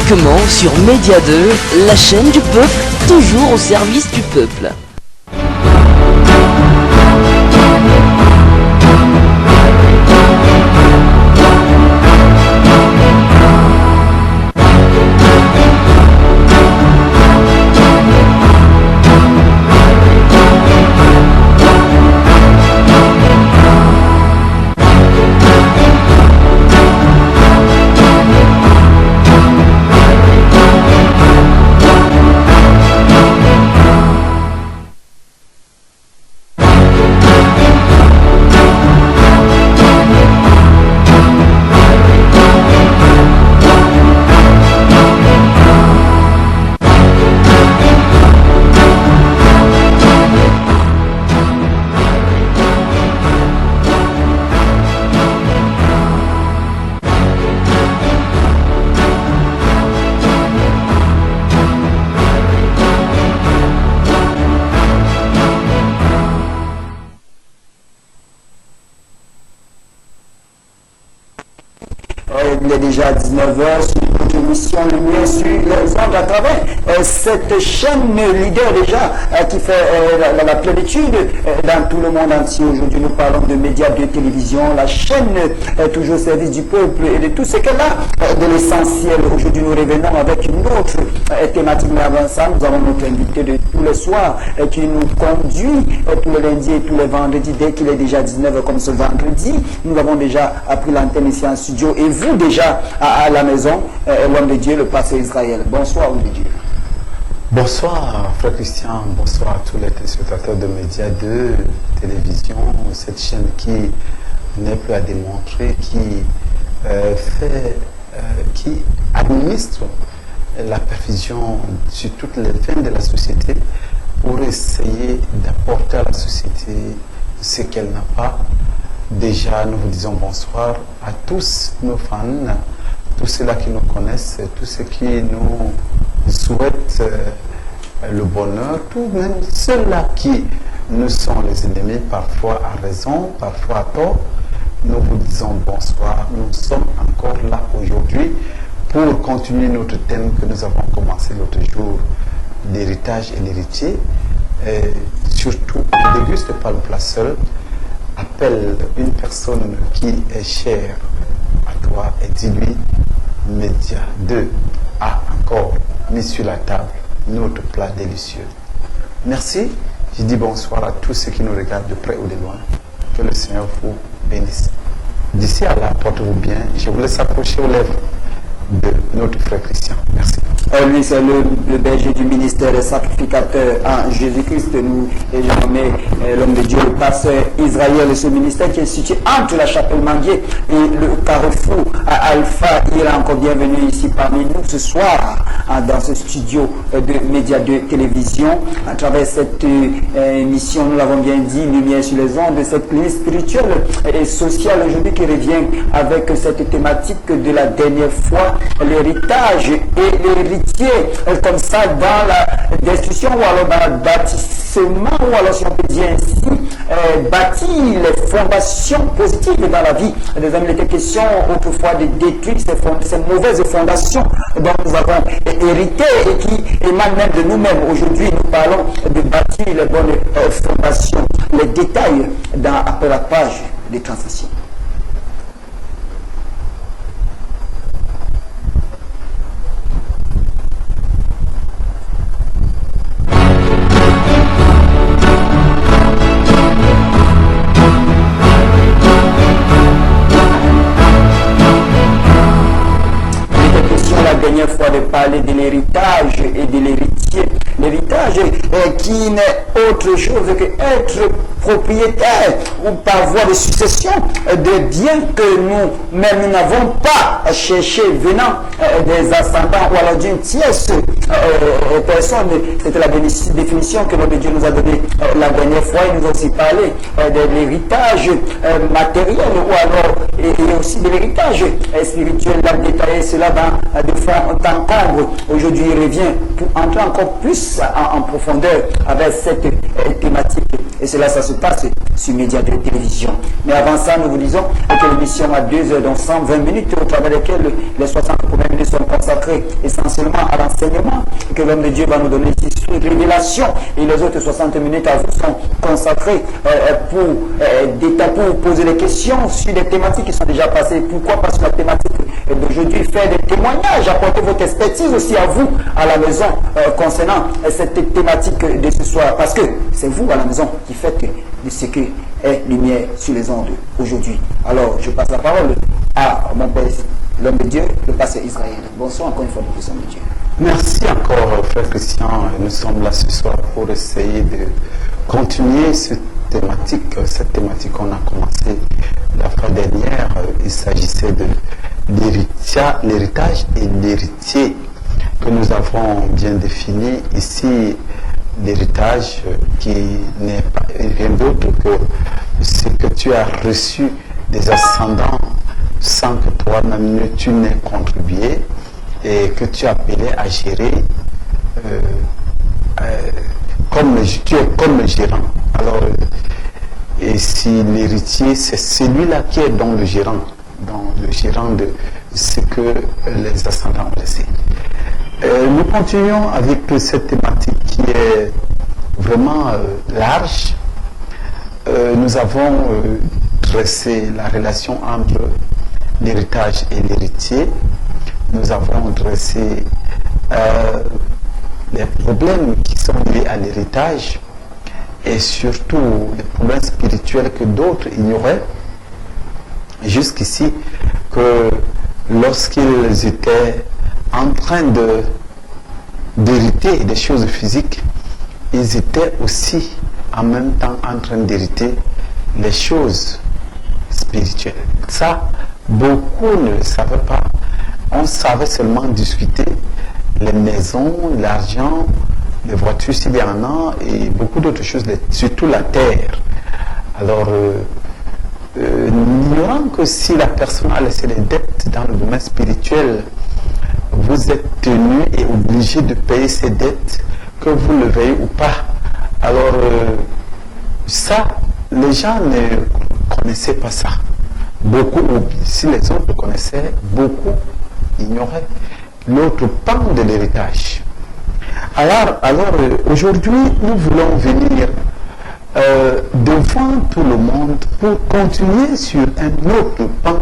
uniquement sur Média 2, la chaîne du peuple, toujours au service du peuple. Il est déjà 19h sur notre émission Lumière sur les ondes à travers cette chaîne leader déjà qui fait la plénitude dans tout le monde entier. Aujourd'hui, nous parlons de Média 2 Télévision, la chaîne toujours au service du peuple et de tout ce qu'elle a de l'essentiel. Aujourd'hui, nous revenons avec une autre thématique, mais avant ça, nous avons notre invité de tous les soirs qui nous conduit tous les lundis et tous les vendredis dès qu'il est déjà 19h comme ce vendredi. Nous avons déjà appris l'antenne ici en studio et vous déjà à la maison, l'homme de Dieu, le pasteur Israël. Bonsoir, homme de Dieu. Bonsoir, frère Christian. Bonsoir à tous les téléspectateurs de Média 2 Télévision, cette chaîne qui n'est plus à démontrer, qui administre la perfusion sur toutes les fins de la société pour essayer d'apporter à la société ce qu'elle n'a pas. Déjà, nous vous disons bonsoir à tous nos fans, tous ceux-là qui nous connaissent, tous ceux qui nous souhaitent le bonheur, tout même ceux-là qui nous sont les ennemis, parfois à raison, parfois à tort. Nous vous disons bonsoir. Nous sommes encore là aujourd'hui pour continuer notre thème que nous avons commencé l'autre jour, l'héritage et l'héritier. Surtout, ne déguste pas le plat seul. Appelle une personne qui est chère à toi et dis-lui, Média 2 a encore mis sur la table notre plat délicieux. Merci. Je dis bonsoir à tous ceux qui nous regardent de près ou de loin. Que le Seigneur vous bénisse. D'ici à là, portez-vous bien. Je vous laisse approcher aux lèvres de notre frère Christian. Merci. Lui, c'est le berger du ministère des sacrificateurs en Jésus-Christ. Nous, et j'ai nommé l'homme de Dieu, le pasteur Israël, et ce ministère qui est situé entre la chapelle Manguier et le carrefour à Alpha. Il est encore bienvenu ici parmi nous ce soir dans ce studio de Média 2 Télévision. À travers cette émission, nous l'avons bien dit, Lumière sur les ondes, de cette clinique spirituelle et sociale aujourd'hui qui revient avec cette thématique de la dernière fois, l'héritage et l'héritier. Comme ça dans la destruction ou alors dans le bâtissement ou alors si on peut dire ainsi bâtir les fondations positives dans la vie des hommes. Il était question autrefois de détruire ces mauvaises fondations dont nous avons hérité et qui émanent même de nous-mêmes. Aujourd'hui nous parlons de bâtir les bonnes fondations. Les détails après la page des transactions. Dernière fois de parler de l'héritage et de l'héritier. L'héritage qui n'est autre chose que être propriétaire ou par voie de succession de biens que nous-mêmes nous n'avons pas cherché venant des ascendants ou alors d'une tierce personne. C'était la définition que notre Dieu nous a donnée la dernière fois. Il nous a aussi parlé de l'héritage matériel ou alors et aussi de l'héritage spirituel. Il a détaillé cela dans de fond en comble. Aujourd'hui, il revient pour entrer encore plus en profondeur avec cette thématique. Et cela, ça se passe sur Média 2 Télévision. Mais avant ça, nous vous disons que l'émission a 2 heures, donc 120 minutes, au travers desquelles les 60 premières minutes études sont consacrées essentiellement à l'enseignement que l'homme de Dieu va nous donner ici sur une révélation. Et les autres 60 minutes à vous sont consacrées pour poser des questions sur des thématiques qui sont déjà passées. Pourquoi? Parce que la thématique d'aujourd'hui fait des témoignages, apporter votre expertise aussi à vous, à la maison, concernant cette thématique de ce soir. Parce que c'est vous à la maison qui faites de ce que est lumière sur les ondes aujourd'hui. Alors, je passe la parole à mon père, l'homme de Dieu, le pasteur Israël. Bonsoir encore une fois, le homme de Dieu. Merci encore, frère Christian. Nous sommes là ce soir pour essayer de continuer cette thématique qu'on a commencé la fois dernière. Il s'agissait de l'héritage et l'héritier que nous avons bien défini ici. L'héritage qui n'est pas rien d'autre que ce que tu as reçu des ascendants sans que toi-même tu n'aies contribué et que tu as appelé à gérer tu es comme le gérant. Alors, et si l'héritier, c'est celui-là qui est dans le gérant de ce que les ascendants ont laissé. Nous continuons avec cette thématique qui est vraiment large. Nous avons dressé la relation entre l'héritage et l'héritier. Nous avons dressé les problèmes qui sont liés à l'héritage et surtout les problèmes spirituels que d'autres ignoraient jusqu'ici, que lorsqu'ils étaient en train d'hériter des choses physiques, ils étaient aussi en même temps en train d'hériter les choses spirituelles. Ça, beaucoup ne le savaient pas. On savait seulement discuter les maisons, l'argent, les voitures s'il y en a et beaucoup d'autres choses, surtout la terre. Alors, ignorant que si la personne a laissé des dettes dans le domaine spirituel, vous êtes tenu et obligé de payer ces dettes, que vous le veuillez ou pas. Alors, ça, les gens ne connaissaient pas ça. Beaucoup, si les autres connaissaient, beaucoup ignoraient l'autre pan de l'héritage. Alors aujourd'hui, nous voulons venir devant tout le monde pour continuer sur un autre pan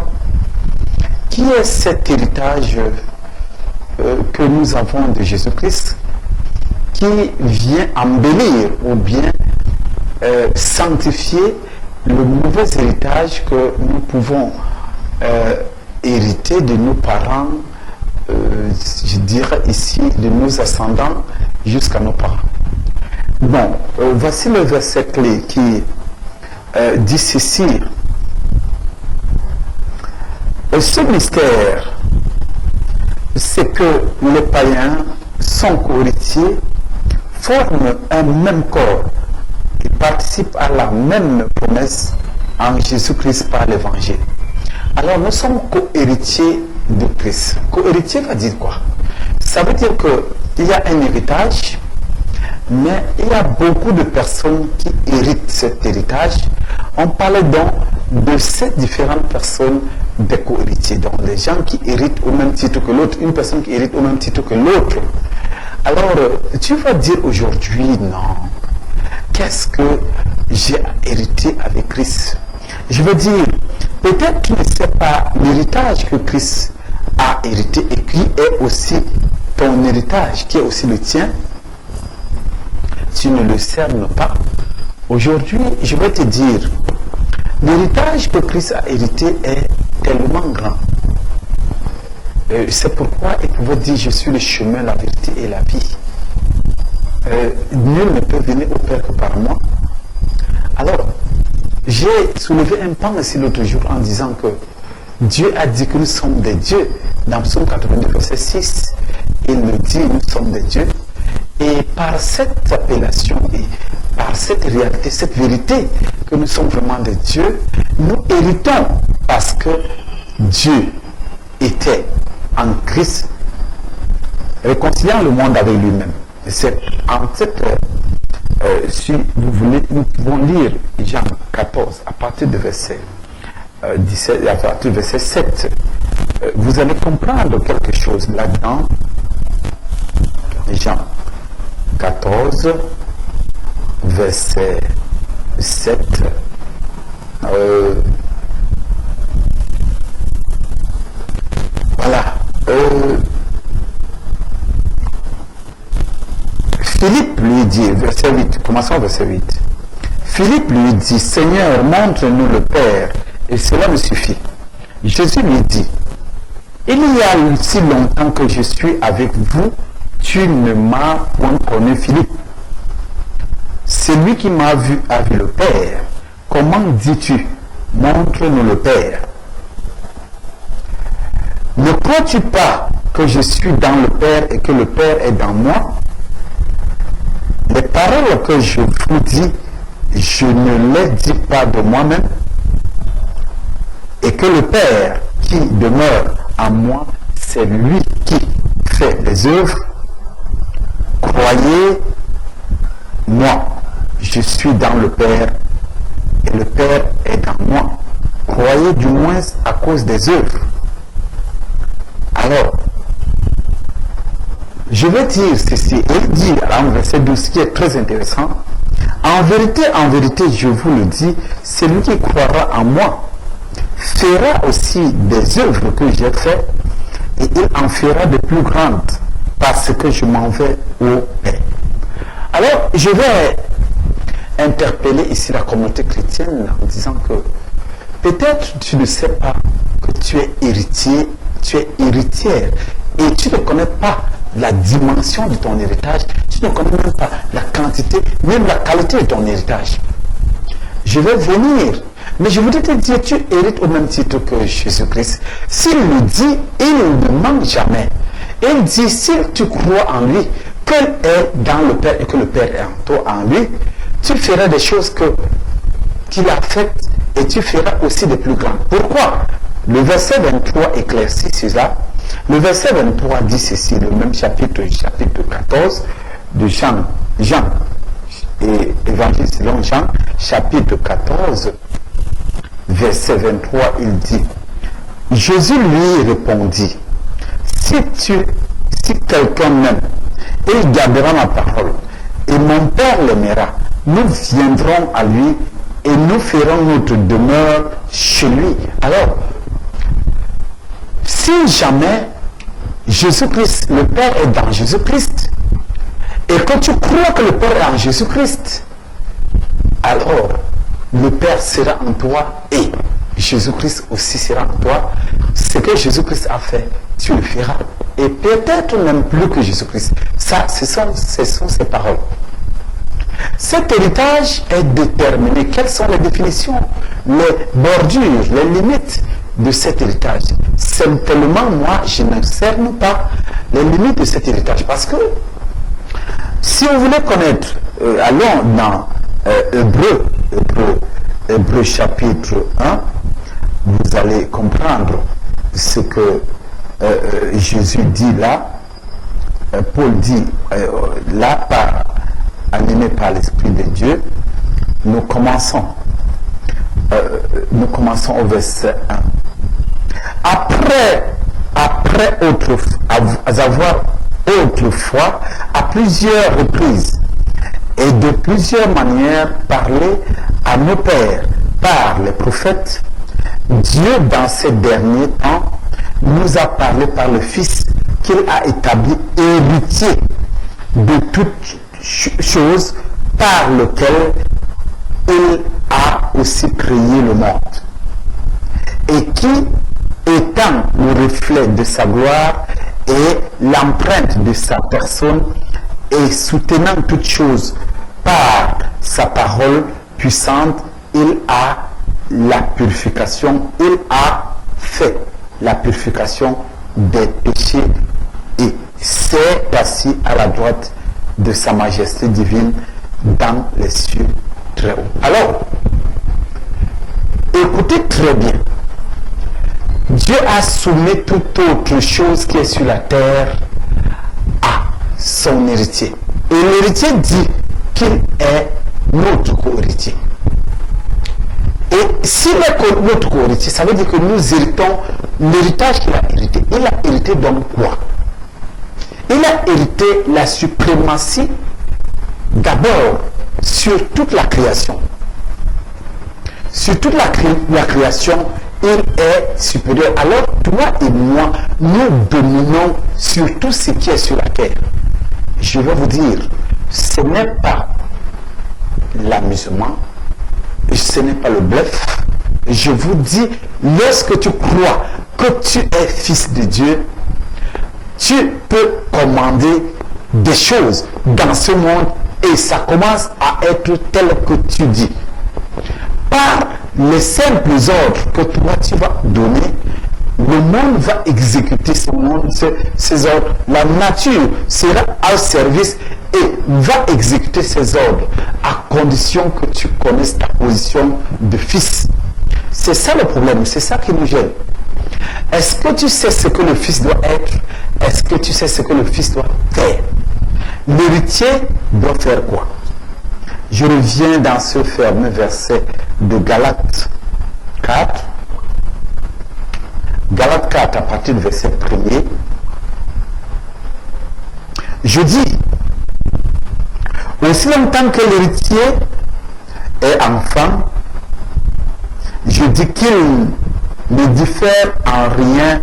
qui est cet héritage que nous avons de Jésus-Christ, qui vient embellir ou bien sanctifier le mauvais héritage que nous pouvons hériter de nos parents, je dirais ici de nos ascendants jusqu'à nos parents. Bon, voici le verset clé qui dit ceci. Ce mystère, c'est que les païens sont co-héritiers, forment un même corps et participent à la même promesse en Jésus-Christ par l'évangile. Alors nous sommes co-héritiers de Christ. Co-héritier va dire quoi? Ça veut dire qu'il y a un héritage, mais il y a beaucoup de personnes qui héritent cet héritage. On parlait donc de ces différentes personnes des co-héritiers, donc des gens qui héritent au même titre que l'autre, une personne qui hérite au même titre que l'autre. Alors, tu vas dire aujourd'hui, non, qu'est-ce que j'ai hérité avec Christ? Je veux dire, peut-être que tu ne sais pas l'héritage que Christ a hérité et qui est aussi ton héritage, qui est aussi le tien. Tu ne le cernes pas. Aujourd'hui, je vais te dire, l'héritage que Christ a hérité est tellement grand. C'est pourquoi il pouvait dire, je suis le chemin, la vérité et la vie. Nul ne peut venir au Père que par moi. Alors, j'ai soulevé un pan ici l'autre jour en disant que Dieu a dit que nous sommes des dieux. Dans Psaume 82, verset 6, il nous dit nous sommes des dieux. Et par cette appellation et par cette réalité, cette vérité que nous sommes vraiment des dieux, nous héritons parce que Dieu était en Christ réconciliant le monde avec lui-même. C'est en cette si vous voulez, nous pouvons lire Jean 14 à partir de verset 17, à partir de verset 7. vous allez comprendre quelque chose là-dedans. Jean 14, verset 7. Voilà. Philippe lui dit, verset 8, commençons verset 8. Philippe lui dit, Seigneur, montre-nous le Père, et cela me suffit. Jésus lui dit, il y a si longtemps que je suis avec vous, tu ne m'as point connu, Philippe. Celui qui m'a vu a vu le Père. Comment dis-tu, montre-nous le Père? Ne crois-tu pas que je suis dans le Père et que le Père est dans moi? Les paroles que je vous dis, je ne les dis pas de moi-même, et que le Père qui demeure en moi, c'est lui qui fait les œuvres. Croyez-moi, je suis dans le Père et le Père est dans moi. Croyez du moins à cause des œuvres. Alors, je vais dire ceci, et il dit en verset 12, ce qui est très intéressant, en vérité, je vous le dis, celui qui croira en moi fera aussi des œuvres que j'ai faites, et il en fera de plus grandes, parce que je m'en vais au Père. Alors, je vais interpeller ici la communauté chrétienne en disant que peut-être tu ne sais pas que tu es héritier, tu es héritière, et tu ne connais pas la dimension de ton héritage, tu ne connais même pas la quantité, même la qualité de ton héritage. Je vais venir, mais je voudrais te dire, tu hérites au même titre que Jésus-Christ. S'il le dit, il ne manque jamais. Il dit, si tu crois en lui, qu'il est dans le Père et que le Père est en toi, en lui, tu feras des choses qu'il a faites et tu feras aussi des plus grandes. Pourquoi? Le verset 23 éclaircit cela. Le verset 23 dit ceci, le même chapitre 14 de Jean et Évangile selon Jean, chapitre 14, verset 23, il dit, Jésus lui répondit, si quelqu'un m'aime, il gardera ma parole, et mon Père l'aimera, nous viendrons à lui et nous ferons notre demeure chez lui. Alors, si jamais Jésus-Christ, le Père est dans Jésus-Christ, et que tu crois que le Père est en Jésus-Christ, alors le Père sera en toi et Jésus-Christ aussi sera en toi. Ce que Jésus-Christ a fait, tu le feras. Et peut-être même plus que Jésus-Christ. Ça, ce sont ses paroles. Cet héritage est déterminé. Quelles sont les définitions, les bordures, les limites de cet héritage? Simplement, moi, je ne cerne pas les limites de cet héritage. Parce que si on voulait connaître, allons dans Hébreux chapitre 1, vous allez comprendre ce que Jésus dit là. Paul dit là, animé par l'Esprit de Dieu. Nous commençons au verset 1. Après avoir autrefois, à plusieurs reprises et de plusieurs manières parlé à nos pères par les prophètes, Dieu dans ces derniers temps nous a parlé par le Fils qu'il a établi héritier de toutes choses par lequel il a aussi créé le monde, et qui, étant le reflet de sa gloire et l'empreinte de sa personne, et soutenant toutes choses par sa parole puissante, il a fait la purification des péchés et s'est assis à la droite de sa majesté divine dans les cieux très hauts. Alors, écoutez très bien. Dieu a soumis toute autre chose qui est sur la terre à son héritier. Et l'héritier dit qu'il est notre co-héritier. Et s'il est notre co-héritier, ça veut dire que nous héritons l'héritage qu'il a hérité, il a hérité donc quoi? Il a hérité la suprématie d'abord sur toute la création. Sur toute la création, il est supérieur. Alors, toi et moi, nous dominons sur tout ce qui est sur la terre. Je vais vous dire, ce n'est pas l'amusement, ce n'est pas le bluff. Je vous dis, lorsque tu crois que tu es fils de Dieu, tu peux commander des choses dans ce monde et ça commence à être tel que tu dis. Par les simples ordres que toi tu vas donner, le monde va exécuter ces ordres. La nature sera au service et va exécuter ces ordres à condition que tu connaisses ta position de fils. C'est ça le problème, c'est ça qui nous gêne. Est-ce que tu sais ce que le fils doit être? Est-ce que tu sais ce que le fils doit faire? L'héritier doit faire quoi? Je reviens dans ce fameux verset de Galates 4. Galates 4 à partir du verset 1er. Je dis, aussi longtemps que l'héritier est enfant, je dis qu'il ne diffère en rien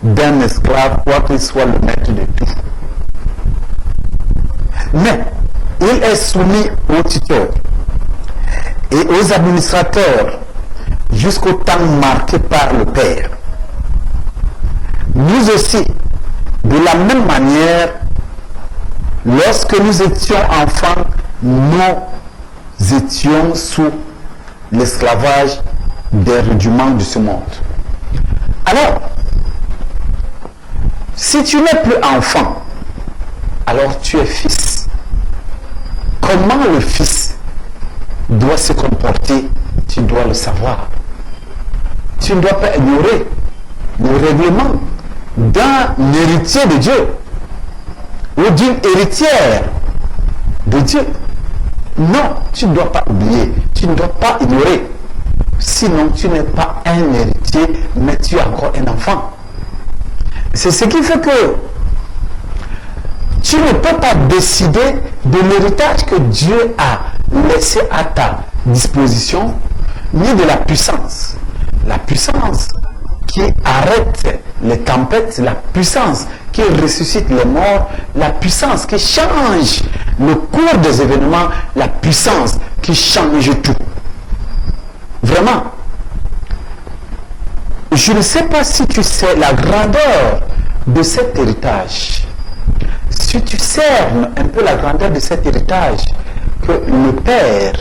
d'un esclave, quoiqu'il soit le maître de tout. Mais il est soumis aux tuteurs et aux administrateurs jusqu'au temps marqué par le Père. Nous aussi, de la même manière, lorsque nous étions enfants, nous étions sous l'esclavage des rudiments de ce monde. Alors, si tu n'es plus enfant, alors tu es fils. Comment le fils doit se comporter, tu dois le savoir. Tu ne dois pas ignorer le règlement d'un héritier de Dieu ou d'une héritière de Dieu. Non, tu ne dois pas oublier, tu ne dois pas ignorer. Sinon, tu n'es pas un héritier, mais tu es encore un enfant. C'est ce qui fait que tu ne peux pas décider de l'héritage que Dieu a laissé à ta disposition, ni de la puissance. La puissance qui arrête les tempêtes, la puissance qui ressuscite les morts, la puissance qui change le cours des événements, la puissance qui change tout. Vraiment. Je ne sais pas si tu sais la grandeur de cet héritage. Si tu cernes un peu la grandeur de cet héritage que le Père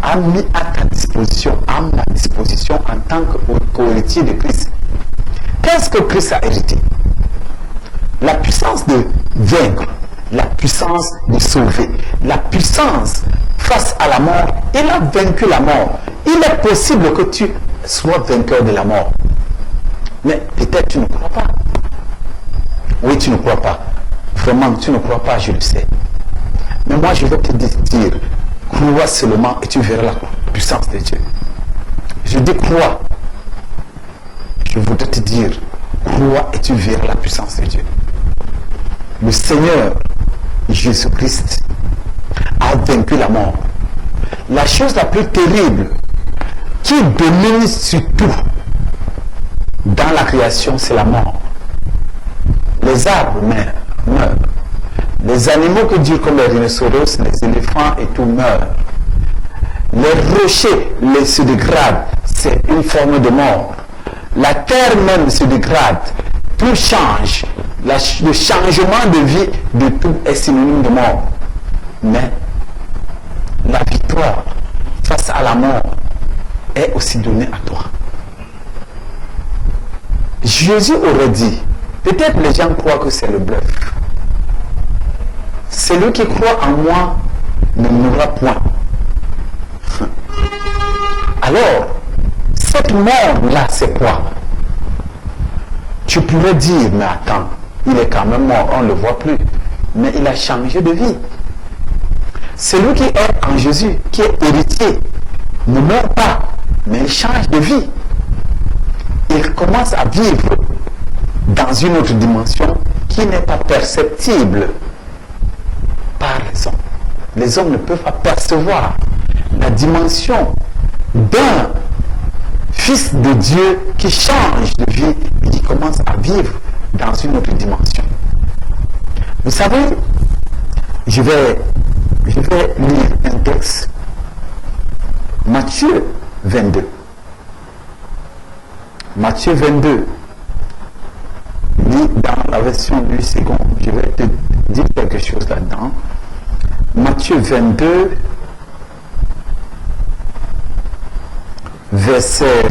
a mis à ta disposition, à ma disposition en tant qu'héritier de Christ. Qu'est-ce que Christ a hérité? La puissance de vaincre, la puissance de sauver, la puissance face à la mort. Il a vaincu la mort. Il est possible que tu sois vainqueur de la mort. Mais peut-être tu ne crois pas. Oui, tu ne crois pas. Vraiment, tu ne crois pas, je le sais. Mais moi, je vais te dire, crois seulement et tu verras la puissance de Dieu. Je dis crois. Je voudrais te dire, crois et tu verras la puissance de Dieu. Le Seigneur Jésus-Christ a vaincu la mort. La chose la plus terrible qui domine sur tout dans la création, c'est la mort. Les arbres meurent. Les animaux que Dieu comme les rhinocéros, les éléphants et tout meurent. Les rochers se dégradent. C'est une forme de mort. La terre même se dégrade. Tout change. Le changement de vie de tout est synonyme de mort. Mais la victoire face à la mort est aussi donnée à toi. Jésus aurait dit, peut-être les gens croient que c'est le bluff. Celui qui croit en moi ne mourra point. Alors, cette mort-là, c'est quoi? Tu pourrais dire, mais attends, il est quand même mort, on ne le voit plus. Mais il a changé de vie. Celui qui est en Jésus, qui est héritier, ne meurt pas, mais il change de vie. Il commence à vivre dans une autre dimension qui n'est pas perceptible par les hommes. Les hommes ne peuvent pas percevoir la dimension d'un Fils de Dieu qui change de vie et qui commence à vivre dans une autre dimension. Vous savez, je vais lire un texte, Matthieu 22. Matthieu 22, dit dans la version du second, je vais te dire quelque chose là-dedans. Matthieu 22, verset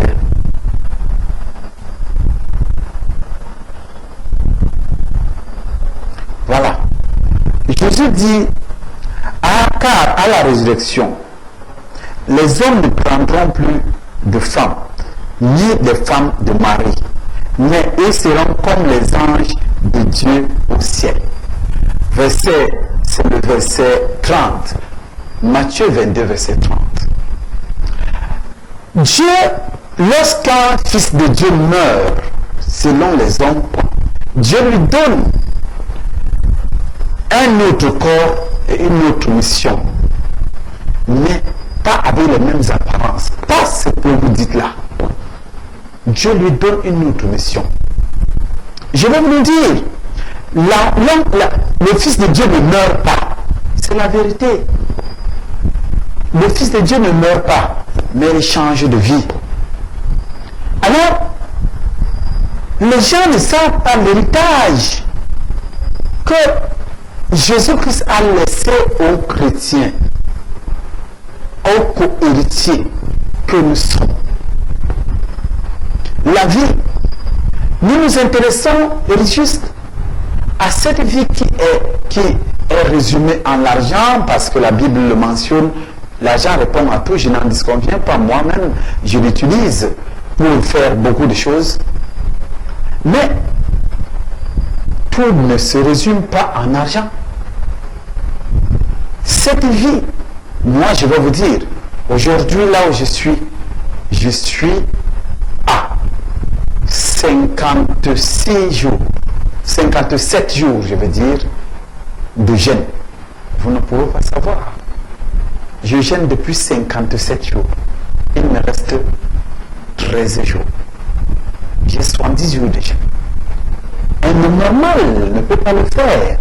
voilà. Jésus dit, car à la résurrection, les hommes ne prendront plus de femmes, ni des femmes de mari, mais ils seront comme les anges de Dieu au ciel. C'est le verset 30. Matthieu 22, verset 30. Dieu, lorsqu'un fils de Dieu meurt, selon les hommes, Dieu lui donne un autre corps et une autre mission, mais pas avec les mêmes apparences. Pas ce que vous dites là. Dieu lui donne une autre mission. Je vais vous le dire, le Fils de Dieu ne meurt pas. C'est la vérité. Le Fils de Dieu ne meurt pas, mais il change de vie. Alors, les gens ne savent pas l'héritage que Jésus-Christ a laissé aux chrétiens, aux co-héritiers que nous sommes. La vie, nous nous intéressons juste à cette vie qui est résumée en l'argent, parce que la Bible le mentionne. L'argent répond à tout, je n'en disconviens pas moi-même, je l'utilise pour faire beaucoup de choses. Mais tout ne se résume pas en argent. Cette vie, moi je vais vous dire, aujourd'hui là où je suis à 56 jours, 57 jours je veux dire, de jeûne. Vous ne pouvez pas savoir. Je jeûne depuis 57 jours. Il me reste 13 jours. J'ai 70 jours de jeûne. Un homme normal ne peut pas le faire.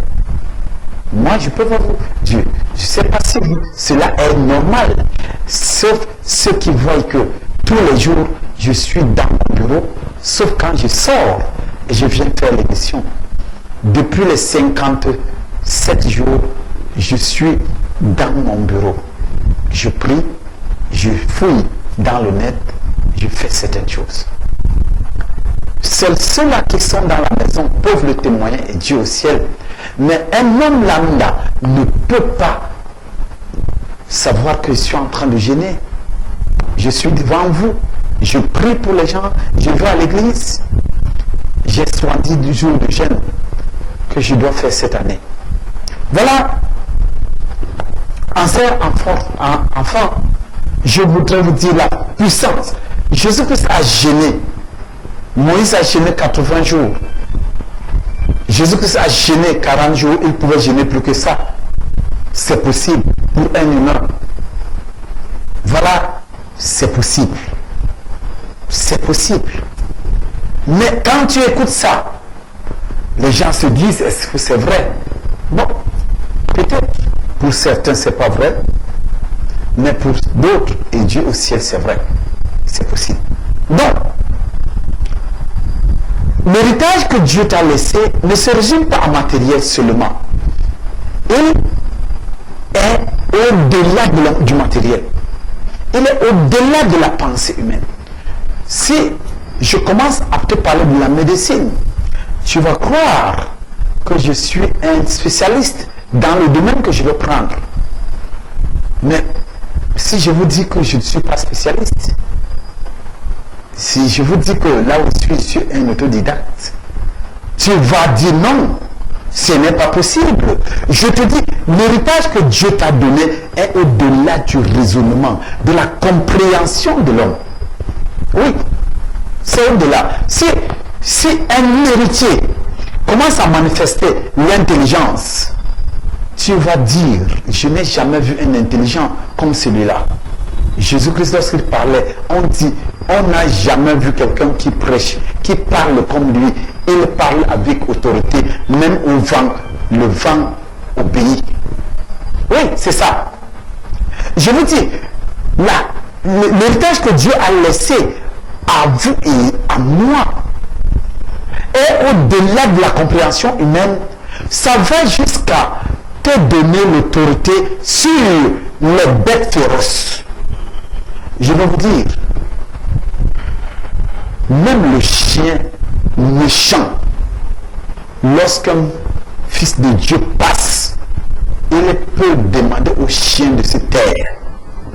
Moi, je peux pas vous... Je ne sais pas si cela est normal. Sauf ceux qui voient que tous les jours, je suis dans mon bureau, sauf quand je sors et je viens faire l'émission. Depuis les 57 jours, je suis dans mon bureau. Je prie, je fouille dans le net, je fais certaines choses. Seuls ceux-là qui sont dans la maison peuvent le témoigner et Dieu au ciel. Mais un homme lambda ne peut pas savoir que je suis en train de jeûner. Je suis devant vous, je prie pour les gens, je vais à l'église. J'ai 70 jours de jeûne que je dois faire cette année. Voilà. Enfant, je voudrais vous dire la puissance. Jésus-Christ a jeûné. Moïse a jeûné 80 jours. Jésus-Christ a jeûné 40 jours. Il pouvait jeûner plus que ça. C'est possible pour un humain. Voilà, c'est possible. C'est possible. Mais quand tu écoutes ça, les gens se disent, est-ce que c'est vrai? Bon, peut-être. Pour certains, ce n'est pas vrai. Mais pour d'autres, et Dieu au ciel, c'est vrai. C'est possible. Donc, l'héritage que Dieu t'a laissé ne se résume pas en matériel seulement. Il est au-delà du matériel. Il est au-delà de la pensée humaine. Si je commence à te parler de la médecine, tu vas croire que je suis un spécialiste dans le domaine que je veux prendre. Mais si je vous dis que je ne suis pas spécialiste, si je vous dis que là où je suis un autodidacte, tu vas dire non, ce n'est pas possible. Je te dis, l'héritage que Dieu t'a donné est au-delà du raisonnement, de la compréhension de l'homme. Oui, c'est au-delà. Si Si un héritier commence à manifester l'intelligence, tu vas dire, je n'ai jamais vu un intelligent comme celui-là. Jésus-Christ, lorsqu'il parlait, on dit, on n'a jamais vu quelqu'un qui prêche, qui parle comme lui. Il parle avec autorité, même au vent. Le vent obéit. Oui, c'est ça. Je vous dis, l'héritage que Dieu a laissé à vous et à moi est au-delà de la compréhension humaine. Ça va jusqu'à te donner l'autorité sur les bêtes féroces. Je vais vous dire, même le chien méchant, lorsqu'un fils de Dieu passe, il peut demander au chien de se taire.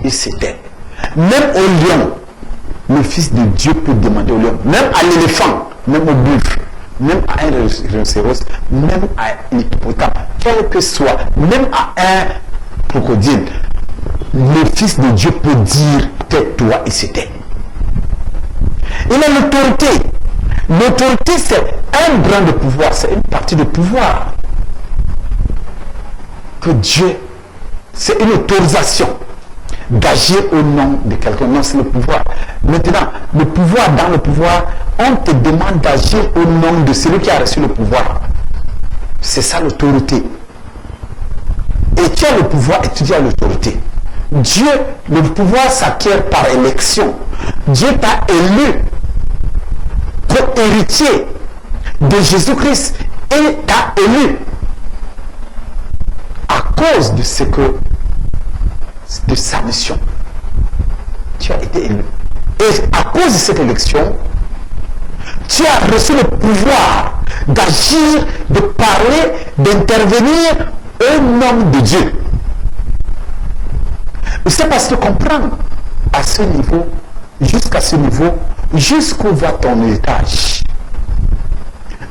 Il se tait. Même au lion, le fils de Dieu peut demander au lion, même à l'éléphant, même au buffle, même à un rhinocéros, même à un hippopotame, quel que soit, même à un crocodile, le fils de Dieu peut dire tais-toi et se tait. Il a l'autorité. L'autorité, c'est un brin de pouvoir, c'est une partie de pouvoir que Dieu, c'est une autorisation d'agir au nom de quelqu'un. Non, c'est le pouvoir. Maintenant, le pouvoir, dans le pouvoir, on te demande d'agir au nom de celui qui a reçu le pouvoir. C'est ça l'autorité. Et tu as le pouvoir et tu as l'autorité. Dieu, le pouvoir s'acquiert par élection. Dieu t'a élu comme héritier de Jésus-Christ et t'a élu à cause de ce que de sa mission. Tu as été élu. Et à cause de cette élection, tu as reçu le pouvoir d'agir, de parler, d'intervenir au nom de Dieu. C'est parce que comprendre à ce niveau, jusqu'à ce niveau, jusqu'où va ton héritage.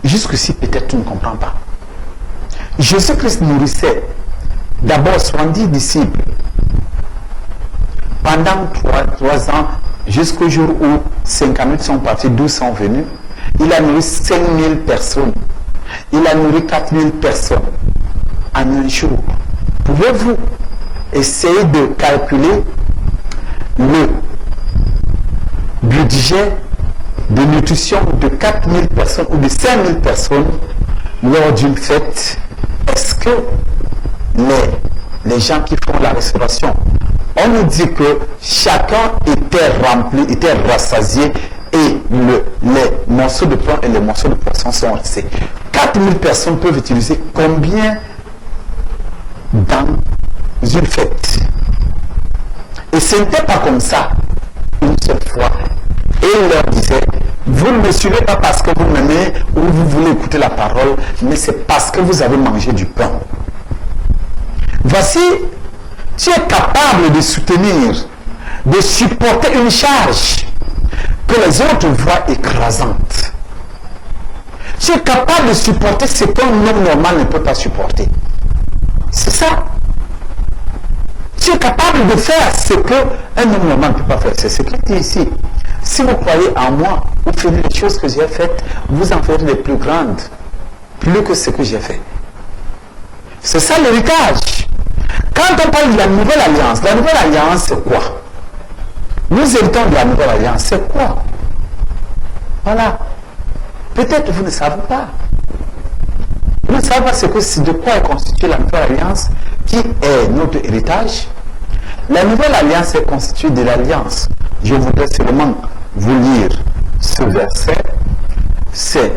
Jusqu'ici, peut-être tu ne comprends pas. Jésus-Christ nourrissait d'abord 70 disciples pendant 3 ans, jusqu'au jour où 50 sont partis, 12 sont venus. Il a nourri 5000 personnes. Il a nourri 4000 personnes en un jour. Pouvez-vous essayer de calculer le budget de nutrition de 4000 personnes ou de 5000 personnes lors d'une fête? Est-ce que les gens qui font la restauration, on nous dit que chacun était rempli, était rassasié et les morceaux de pain et les morceaux de poisson sont restés. 4000 personnes peuvent utiliser combien dans une fête? Et ce n'était pas comme ça une seule fois. Et il leur disait, vous ne me suivez pas parce que vous m'aimez ou vous voulez écouter la parole, mais c'est parce que vous avez mangé du pain. Voici, tu es capable de soutenir, de supporter une charge que les autres voient écrasante. Tu es capable de supporter ce qu'un homme normal ne peut pas supporter. C'est ça. Tu es capable de faire ce qu'un homme normal ne peut pas faire. C'est ce qui est ici. Si vous croyez en moi, vous faites les choses que j'ai faites, vous en faites les plus grandes, plus que ce que j'ai fait. C'est ça l'héritage. Quand on parle de la nouvelle alliance c'est quoi? Nous héritons de la nouvelle alliance, c'est quoi? Voilà. Peut-être vous ne savez pas. Vous ne savez pas de quoi est constituée la nouvelle alliance, qui est notre héritage. La nouvelle alliance est constituée de l'alliance. Je voudrais seulement vous lire ce verset. C'est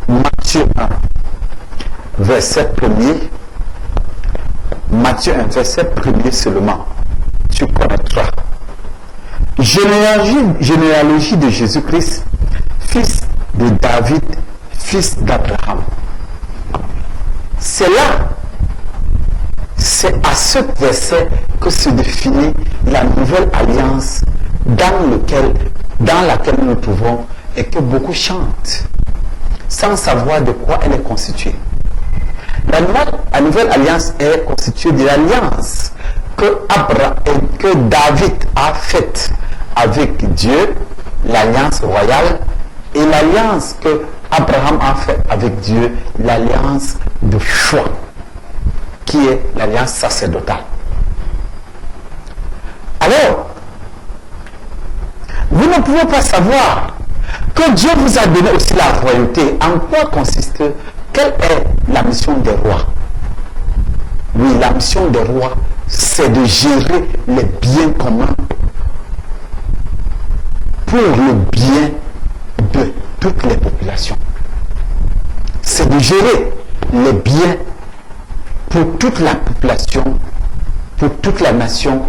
Matthieu 1, verset 1er. Matthieu 1, verset 1er seulement. Tu connaîtras. Généalogie de Jésus-Christ, fils de David, fils d'Abraham. C'est là, c'est à ce verset que se définit la nouvelle alliance dans laquelle nous nous trouvons et que beaucoup chantent sans savoir de quoi elle est constituée. La nouvelle alliance est constituée de l'alliance que David a faite avec Dieu, l'alliance royale, et l'alliance que Abraham a fait avec Dieu l'alliance de choix, qui est l'alliance sacerdotale. Alors, vous ne pouvez pas savoir que Dieu vous a donné aussi la royauté. En quoi consiste, quelle est la mission des rois? Oui, la mission des rois, c'est de gérer les biens communs pour le bien de toutes les populations. C'est de gérer les biens pour toute la population, pour toute la nation,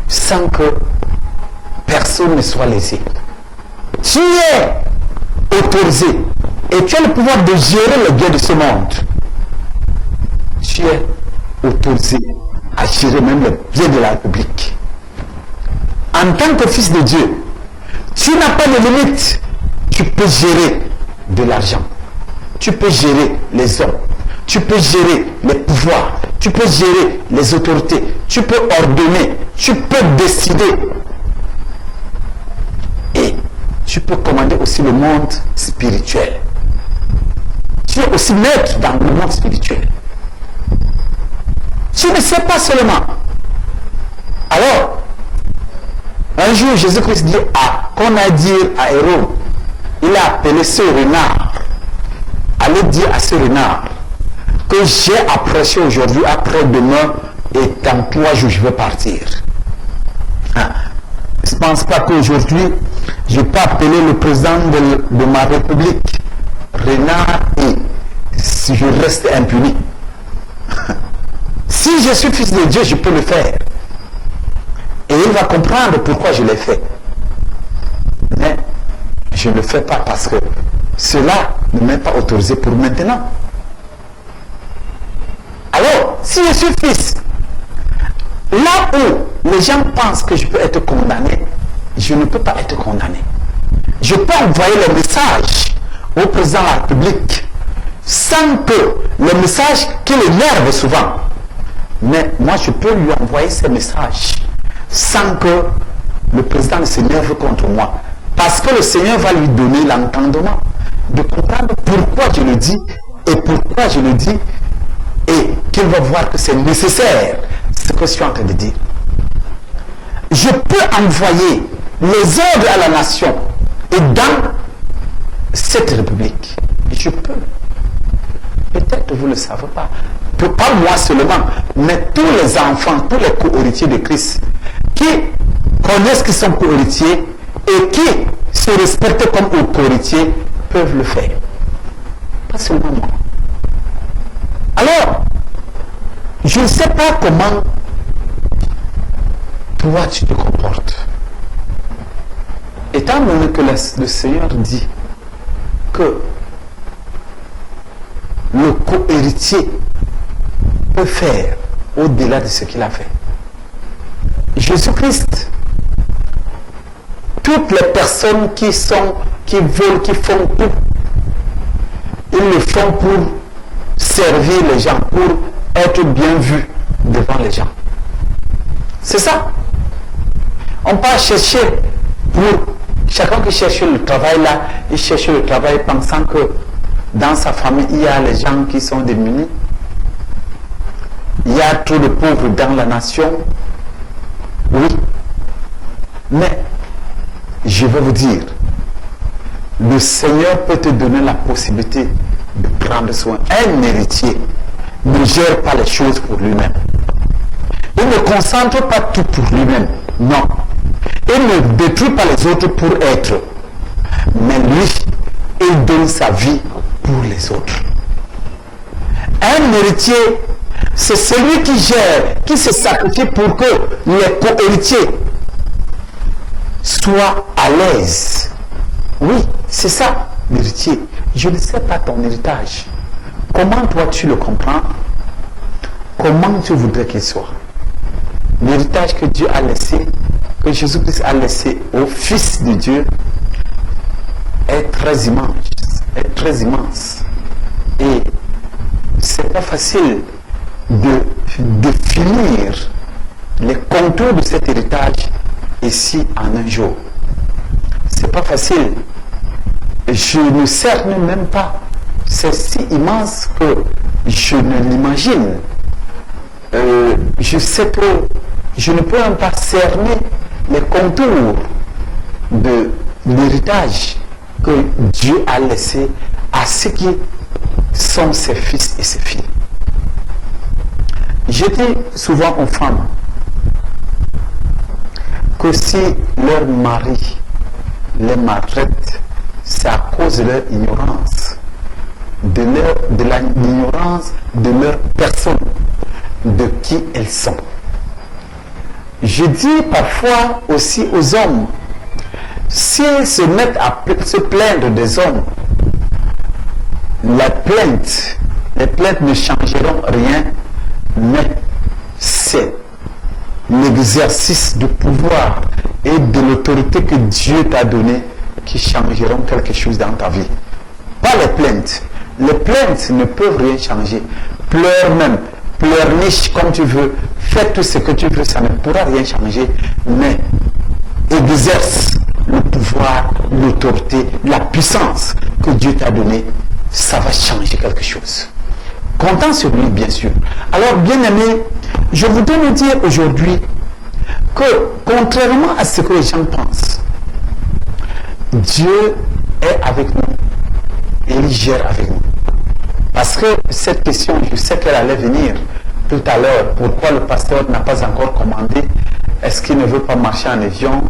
sans que personne ne soit lésé. Tu es autorisé et tu as le pouvoir de gérer les biens de ce monde. Tu es autorisé à gérer même les biens de la République. En tant que fils de Dieu, tu n'as pas de limite. Tu peux gérer de l'argent. Tu peux gérer les hommes. Tu peux gérer les pouvoirs. Tu peux gérer les autorités. Tu peux ordonner. Tu peux décider. Et tu peux commander aussi le monde spirituel. Tu es aussi maître dans le monde spirituel. Tu ne sais pas seulement. Alors, un jour, Jésus-Christ dit qu'on a dit à Hérode, il a appelé ce renard. Allez dire à ce renard que j'ai approché aujourd'hui, après-demain, et dans 3 jours, je vais partir. Je ne pense pas qu'aujourd'hui, je peux appeler le président de ma République renard et si je reste impuni. Si je suis fils de Dieu, je peux le faire. Et il va comprendre pourquoi je l'ai fait. Mais je ne le fais pas parce que cela ne m'est pas autorisé pour maintenant. Alors, si je suis fils, là où les gens pensent que je peux être condamné, je ne peux pas être condamné. Je peux envoyer le message au président de la République sans que le message qui l'énerve souvent. Mais moi, je peux lui envoyer ces messages sans que le président ne s'énerve contre moi. Parce que le Seigneur va lui donner l'entendement de comprendre pourquoi je le dis et pourquoi je le dis et qu'il va voir que c'est nécessaire ce que je suis en train de dire. Je peux envoyer les ordres à la nation et dans cette république. Je peux. Peut-être vous ne le savez pas. Pas moi seulement, mais tous les enfants, tous les co-héritiers de Christ qui connaissent qu'ils sont co-héritiers et qui se respectent comme co-héritiers peuvent le faire. Pas seulement moi. Alors, je ne sais pas comment toi tu te comportes. Étant donné que le Seigneur dit que le co-héritier peut faire au-delà de ce qu'il a fait. Jésus-Christ, toutes les personnes qui veulent, qui font tout, ils le font pour servir les gens, pour être bien vus devant les gens. C'est ça. On peut chercher pour chacun qui cherche le travail là, il cherche le travail pensant que dans sa famille, il y a les gens qui sont démunis. Il y a trop de pauvres dans la nation. Oui. Mais, je vais vous dire, le Seigneur peut te donner la possibilité de prendre soin. Un héritier ne gère pas les choses pour lui-même. Il ne concentre pas tout pour lui-même. Non. Il ne détruit pas les autres pour être. Mais lui, il donne sa vie pour les autres. Un héritier, c'est celui qui gère, qui se sacrifie pour que les co-héritiers soient à l'aise. Oui, c'est ça, l'héritier. Je ne sais pas ton héritage. Comment toi tu le comprends? Comment tu voudrais qu'il soit? L'héritage que Dieu a laissé, que Jésus-Christ a laissé au Fils de Dieu est très immense. Et c'est pas facile de définir les contours de cet héritage ici en un jour. C'est pas facile. je ne cerne même pas. C'est si immense que je ne l'imagine. Je sais que je ne peux même pas cerner les contours de l'héritage que Dieu a laissé à ceux qui sont ses fils et ses filles. Je dis souvent aux femmes que si leur mari les maltraite, c'est à cause de leur ignorance, de l'ignorance de leur personne, de qui elles sont. Je dis parfois aussi aux hommes, s'ils se mettent à se plaindre des hommes, les plaintes ne changeront rien, mais c'est l'exercice du pouvoir et de l'autorité que Dieu t'a donné qui changeront quelque chose dans ta vie. Pas les plaintes. Les plaintes ne peuvent rien changer. Pleure même, pleurniche comme tu veux, fais tout ce que tu veux, ça ne pourra rien changer, mais exerce le pouvoir, l'autorité, la puissance que Dieu t'a donnée, ça va changer quelque chose. Comptant sur lui, bien sûr. Alors, bien-aimés, je voudrais vous dire aujourd'hui que, contrairement à ce que les gens pensent, Dieu est avec nous et il gère avec nous. Parce que cette question, je sais qu'elle allait venir tout à l'heure. Pourquoi le pasteur n'a pas encore commandé? Est-ce qu'il ne veut pas marcher en avion?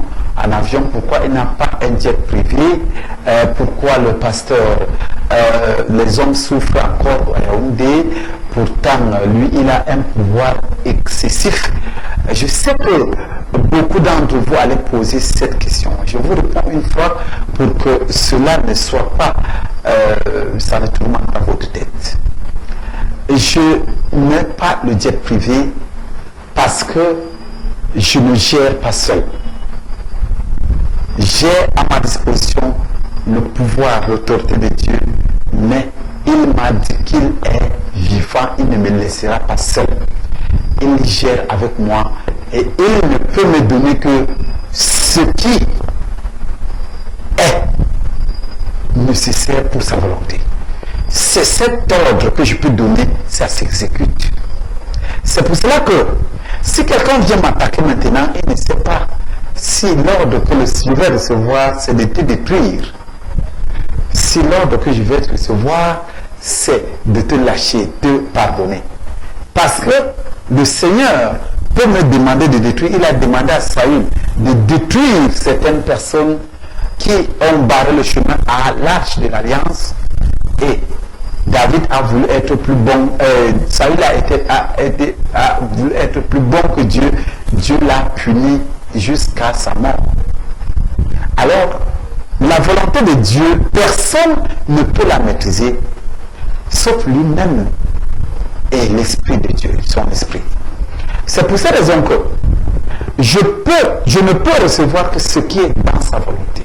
Pourquoi il n'a pas un jet privé? Pourquoi le pasteur, les hommes souffrent encore au Yaoundé? Pourtant, lui, il a un pouvoir excessif. Je sais que beaucoup d'entre vous allez poser cette question. Je vous réponds une fois pour que cela ne soit pas, ça ne tourmente pas votre tête. Je n'ai pas le jet privé parce que je ne gère pas seul. J'ai à ma disposition le pouvoir, l'autorité de Dieu, mais il m'a dit qu'il est vivant, il ne me laissera pas seul. Il gère avec moi et il ne peut me donner que ce qui est nécessaire pour sa volonté. C'est cet ordre que je peux donner, ça s'exécute. C'est pour cela que si quelqu'un vient m'attaquer maintenant, il ne sait pas si l'ordre que je vais recevoir, c'est de te détruire. Si l'ordre que je vais recevoir, c'est de te lâcher, de te pardonner. Parce que le Seigneur peut me demander de détruire. Il a demandé à Saül de détruire certaines personnes qui ont barré le chemin à l'arche de l'Alliance. Et David a voulu être plus bon. Saül a voulu être plus bon que Dieu. Dieu l'a puni jusqu'à sa mort. Alors, la volonté de Dieu, personne ne peut la maîtriser, sauf lui-même et l'Esprit de Dieu, son Esprit. C'est pour cette raison que je ne peux recevoir que ce qui est dans sa volonté.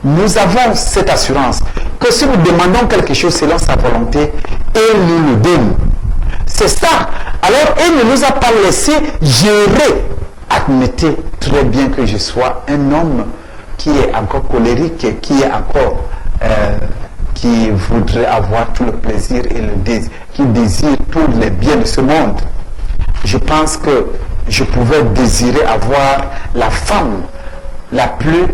Nous avons cette assurance que si nous demandons quelque chose selon sa volonté, il nous le donne. C'est ça. Alors, il ne nous a pas laissé gérer. Admettez très bien que je sois un homme qui est encore colérique, qui est encore qui voudrait avoir tout le plaisir et le désir, qui désire tous les biens de ce monde. Je pense que je pouvais désirer avoir la femme la plus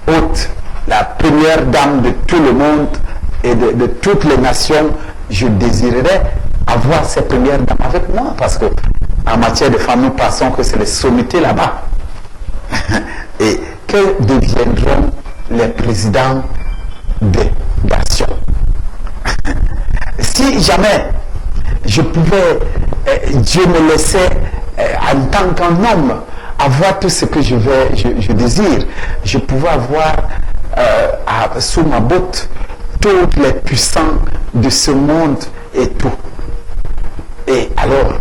haute, la première dame de tout le monde et de toutes les nations. Je désirerais avoir ces premières dames avec moi parce que en matière de femmes, nous pensons que c'est les sommités là-bas. Et que deviendront les présidents des nations? Si jamais je pouvais, Dieu me laissait en tant qu'un homme avoir tout ce que je désire, je pouvais avoir sous ma botte tous les puissants de ce monde et tout. Et alors,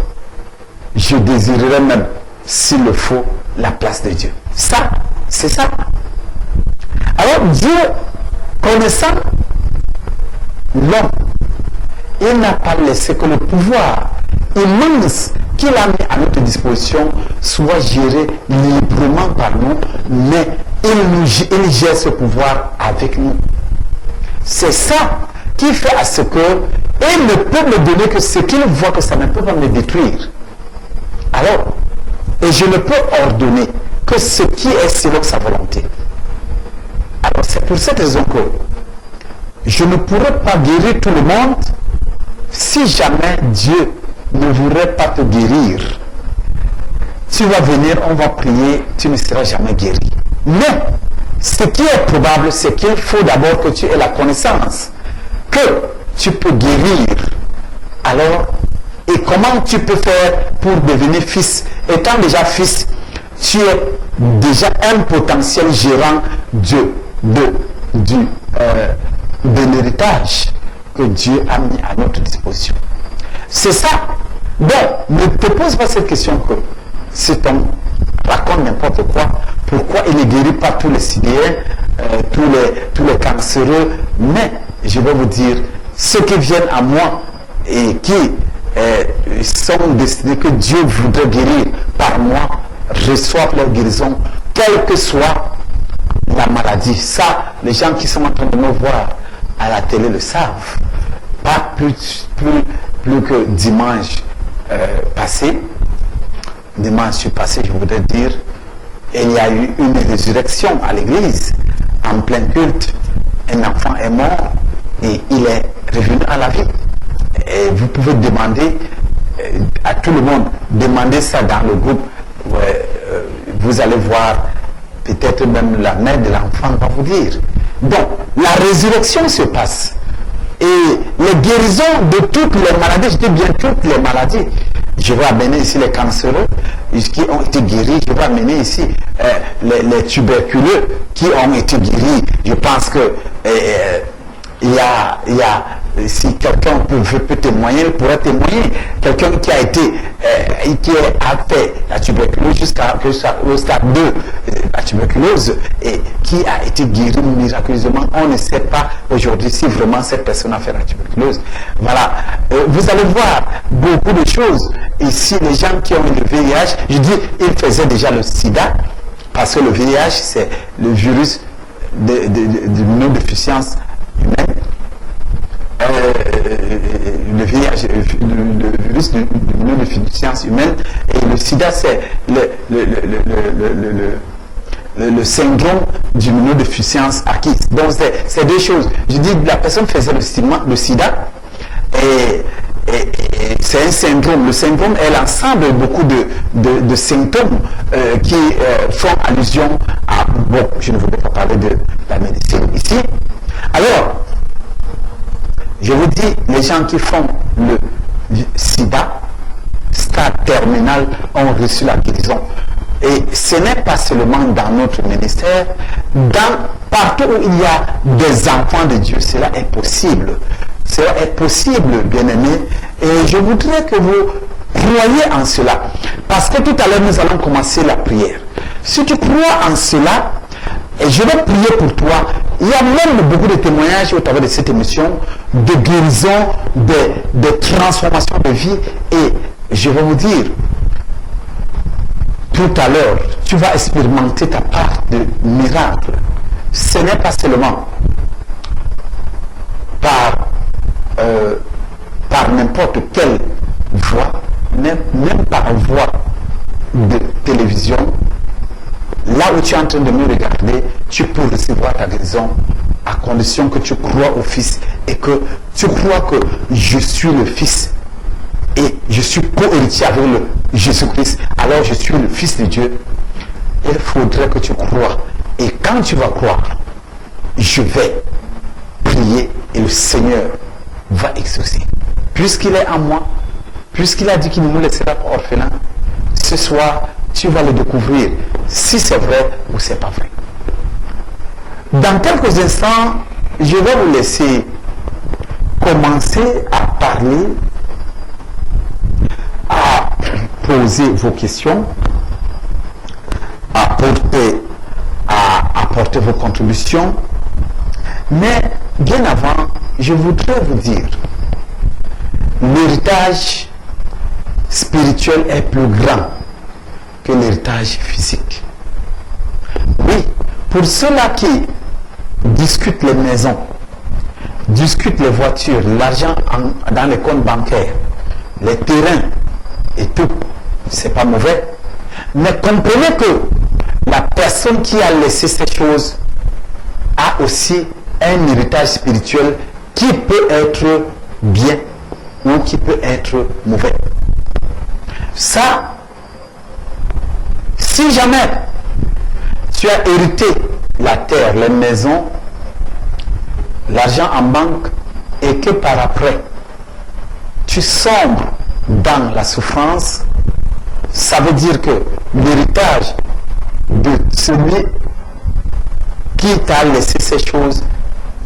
je désirerais même, s'il le faut, la place de Dieu. Ça, c'est ça. Alors Dieu, connaissant l'homme, il n'a pas laissé que le pouvoir immense qu'il a mis à notre disposition soit géré librement par nous, mais il gère ce pouvoir avec nous. C'est ça qui fait à ce que il ne peut me donner que ce qu'il voit que ça ne peut pas me détruire. Alors, et je ne peux ordonner que ce qui est selon sa volonté. Alors c'est pour cette raison que je ne pourrais pas guérir tout le monde si jamais Dieu ne voudrait pas te guérir. Tu vas venir, on va prier, tu ne seras jamais guéri. Mais ce qui est probable, c'est qu'il faut d'abord que tu aies la connaissance que tu peux guérir. Alors, et comment tu peux faire pour devenir fils? Étant déjà fils, tu es déjà un potentiel gérant de l'héritage que Dieu a mis à notre disposition. C'est ça. Donc, ne te pose pas cette question que si on raconte n'importe quoi, pourquoi il ne guérit pas tous les Syriens, tous les cancéreux, mais je vais vous dire, ceux qui viennent à moi et qui sont destinés que Dieu voudrait guérir par moi, reçoivent leur guérison, quelle que soit la maladie. Ça, les gens qui sont en train de me voir à la télé le savent. Pas plus que dimanche passé, je voudrais dire, il y a eu une résurrection à l'église, en plein culte. Un enfant est mort et il est revenu à la vie. Et vous pouvez demander à tout le monde, demandez ça dans le groupe. Vous allez voir, peut-être même la mère de l'enfant va vous dire. Donc, la résurrection se passe. Et les guérisons de toutes les maladies, je dis bien toutes les maladies. Je vais amener ici les cancéreux qui ont été guéris. Je vais amener ici les tuberculeux qui ont été guéris. Je pense que il y a si quelqu'un peut témoigner, il pourrait témoigner. Quelqu'un qui a été, qui a fait la tuberculose jusqu'au stade 2, la tuberculose, et qui a été guéri miraculeusement. On ne sait pas aujourd'hui si vraiment cette personne a fait la tuberculose. Voilà. Vous allez voir beaucoup de choses. Ici, les gens qui ont eu le VIH, je dis, ils faisaient déjà le sida, parce que le VIH, c'est le virus d'immunodéficience humaine. Le VIH, le virus de l'immunodéficience humaine, et le sida, c'est le syndrome d'immunodéficience acquise. Donc, c'est deux choses. Je dis, la personne faisait le sida, et c'est un syndrome. Le syndrome est l'ensemble de beaucoup de symptômes qui font allusion à... Bon, je ne voudrais pas parler de la médecine ici. Alors, je vous dis, les gens qui font le sida, stade terminal, ont reçu la guérison. Et ce n'est pas seulement dans notre ministère, partout où il y a des enfants de Dieu, cela est possible. Cela est possible, bien-aimés. Et je voudrais que vous croyez en cela. Parce que tout à l'heure, nous allons commencer la prière. Si tu crois en cela, et je vais prier pour toi. Il y a même beaucoup de témoignages au travers de cette émission, de guérison, de transformation de vie. Et je vais vous dire, tout à l'heure, tu vas expérimenter ta part de miracle. Ce n'est pas seulement par n'importe quelle voie, même par voie de télévision. Là où tu es en train de me regarder, tu peux recevoir ta guérison à condition que tu crois au Fils et que tu crois que je suis le Fils et je suis co-héritier avec le Jésus-Christ. Alors je suis le Fils de Dieu. Il faudrait que tu crois. Et quand tu vas croire, je vais prier et le Seigneur va exaucer. Puisqu'il est en moi, puisqu'il a dit qu'il ne nous laissera pas orphelins, ce soir, tu vas le découvrir si c'est vrai ou c'est pas vrai. Dans quelques instants, je vais vous laisser commencer à parler, à poser vos questions, à apporter vos contributions. Mais bien avant, je voudrais vous dire, l'héritage spirituel est plus grand que l'héritage physique. Oui, pour ceux-là qui discutent les maisons, discute les voitures, l'argent dans les comptes bancaires, les terrains et tout, c'est pas mauvais. Mais comprenez que la personne qui a laissé ces choses a aussi un héritage spirituel qui peut être bien ou qui peut être mauvais. Ça, si jamais tu as hérité la terre, les maisons, l'argent en banque, et que par après tu sombres dans la souffrance, ça veut dire que l'héritage de celui qui t'a laissé ces choses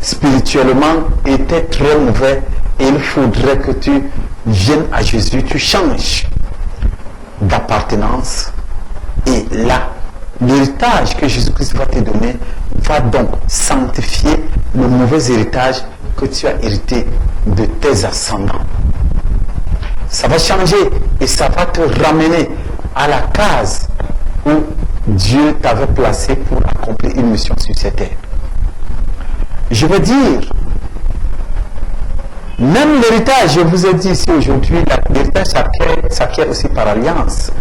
spirituellement était très mauvais, et il faudrait que tu viennes à Jésus, tu changes d'appartenance, et là, l'héritage que Jésus-Christ va te donner va donc sanctifier le mauvais héritage que tu as hérité de tes ascendants. Ça va changer et ça va te ramener à la case où Dieu t'avait placé pour accomplir une mission sur cette terre. Je veux dire, même l'héritage, je vous ai dit ici aujourd'hui, l'héritage s'acquiert aussi par alliance.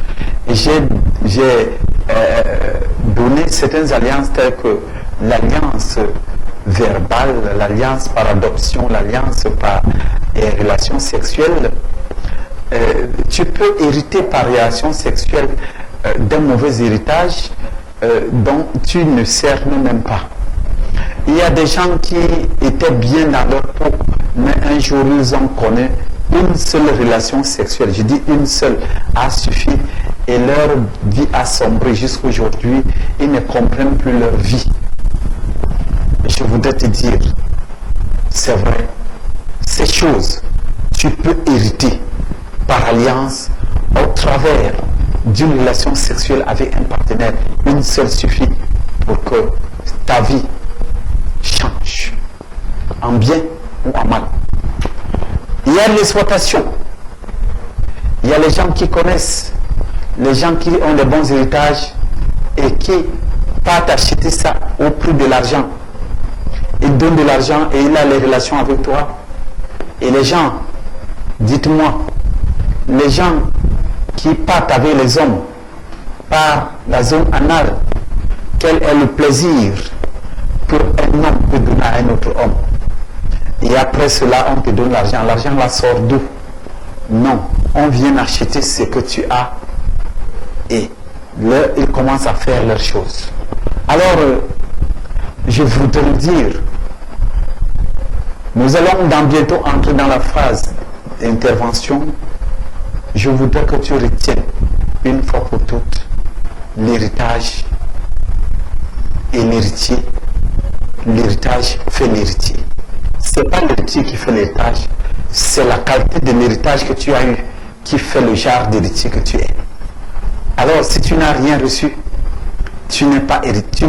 Et j'ai donné certaines alliances telles que l'alliance verbale, l'alliance par adoption, l'alliance par relation sexuelle. Tu peux hériter par relation sexuelle d'un mauvais héritage dont tu ne cernes même pas. Il y a des gens qui étaient bien dans leur peau, mais un jour ils ont connu une seule relation sexuelle. Je dis une seule a suffi et leur vie a sombré jusqu'à aujourd'hui. Ils ne comprennent plus leur vie. Je voudrais te dire, c'est vrai, ces choses, tu peux hériter par alliance au travers d'une relation sexuelle avec un partenaire. Une seule suffit pour que ta vie change, en bien ou en mal. Il y a l'exploitation. Il y a les gens qui connaissent, les gens qui ont des bons héritages et qui partent acheter ça au prix de l'argent. Il donne de l'argent et il a les relations avec toi. Et les gens, dites-moi, les gens qui partent avec les hommes par la zone anale, quel est le plaisir que un homme peut donner à un autre homme? Et après cela, on te donne l'argent. L'argent là sort d'où? Non, on vient acheter ce que tu as et là, ils commencent à faire leurs choses. Alors, je voudrais dire, nous allons bientôt entrer dans la phase d'intervention. Je voudrais que tu retiennes une fois pour toutes l'héritage et l'héritier. L'héritage fait l'héritier. Ce n'est pas l'héritier qui fait l'héritage, c'est la qualité de l'héritage que tu as eu qui fait le genre d'héritier que tu es. Alors, si tu n'as rien reçu, tu n'es pas héritier,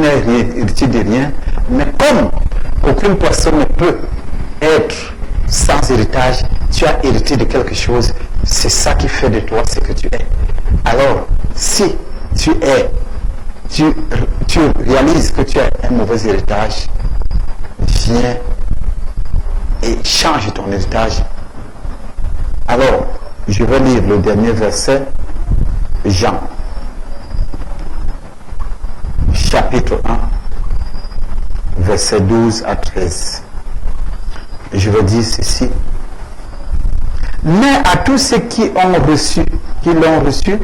héritier de rien, mais comme aucune personne ne peut être sans héritage, tu as hérité de quelque chose, c'est ça qui fait de toi ce que tu es. Alors, si tu réalises que tu as un mauvais héritage, viens et change ton héritage. Alors, je vais lire le dernier verset, Jean, chapitre 1, verset 12 à 13. Je vais dire ceci. Mais à tous ceux qui l'ont reçu,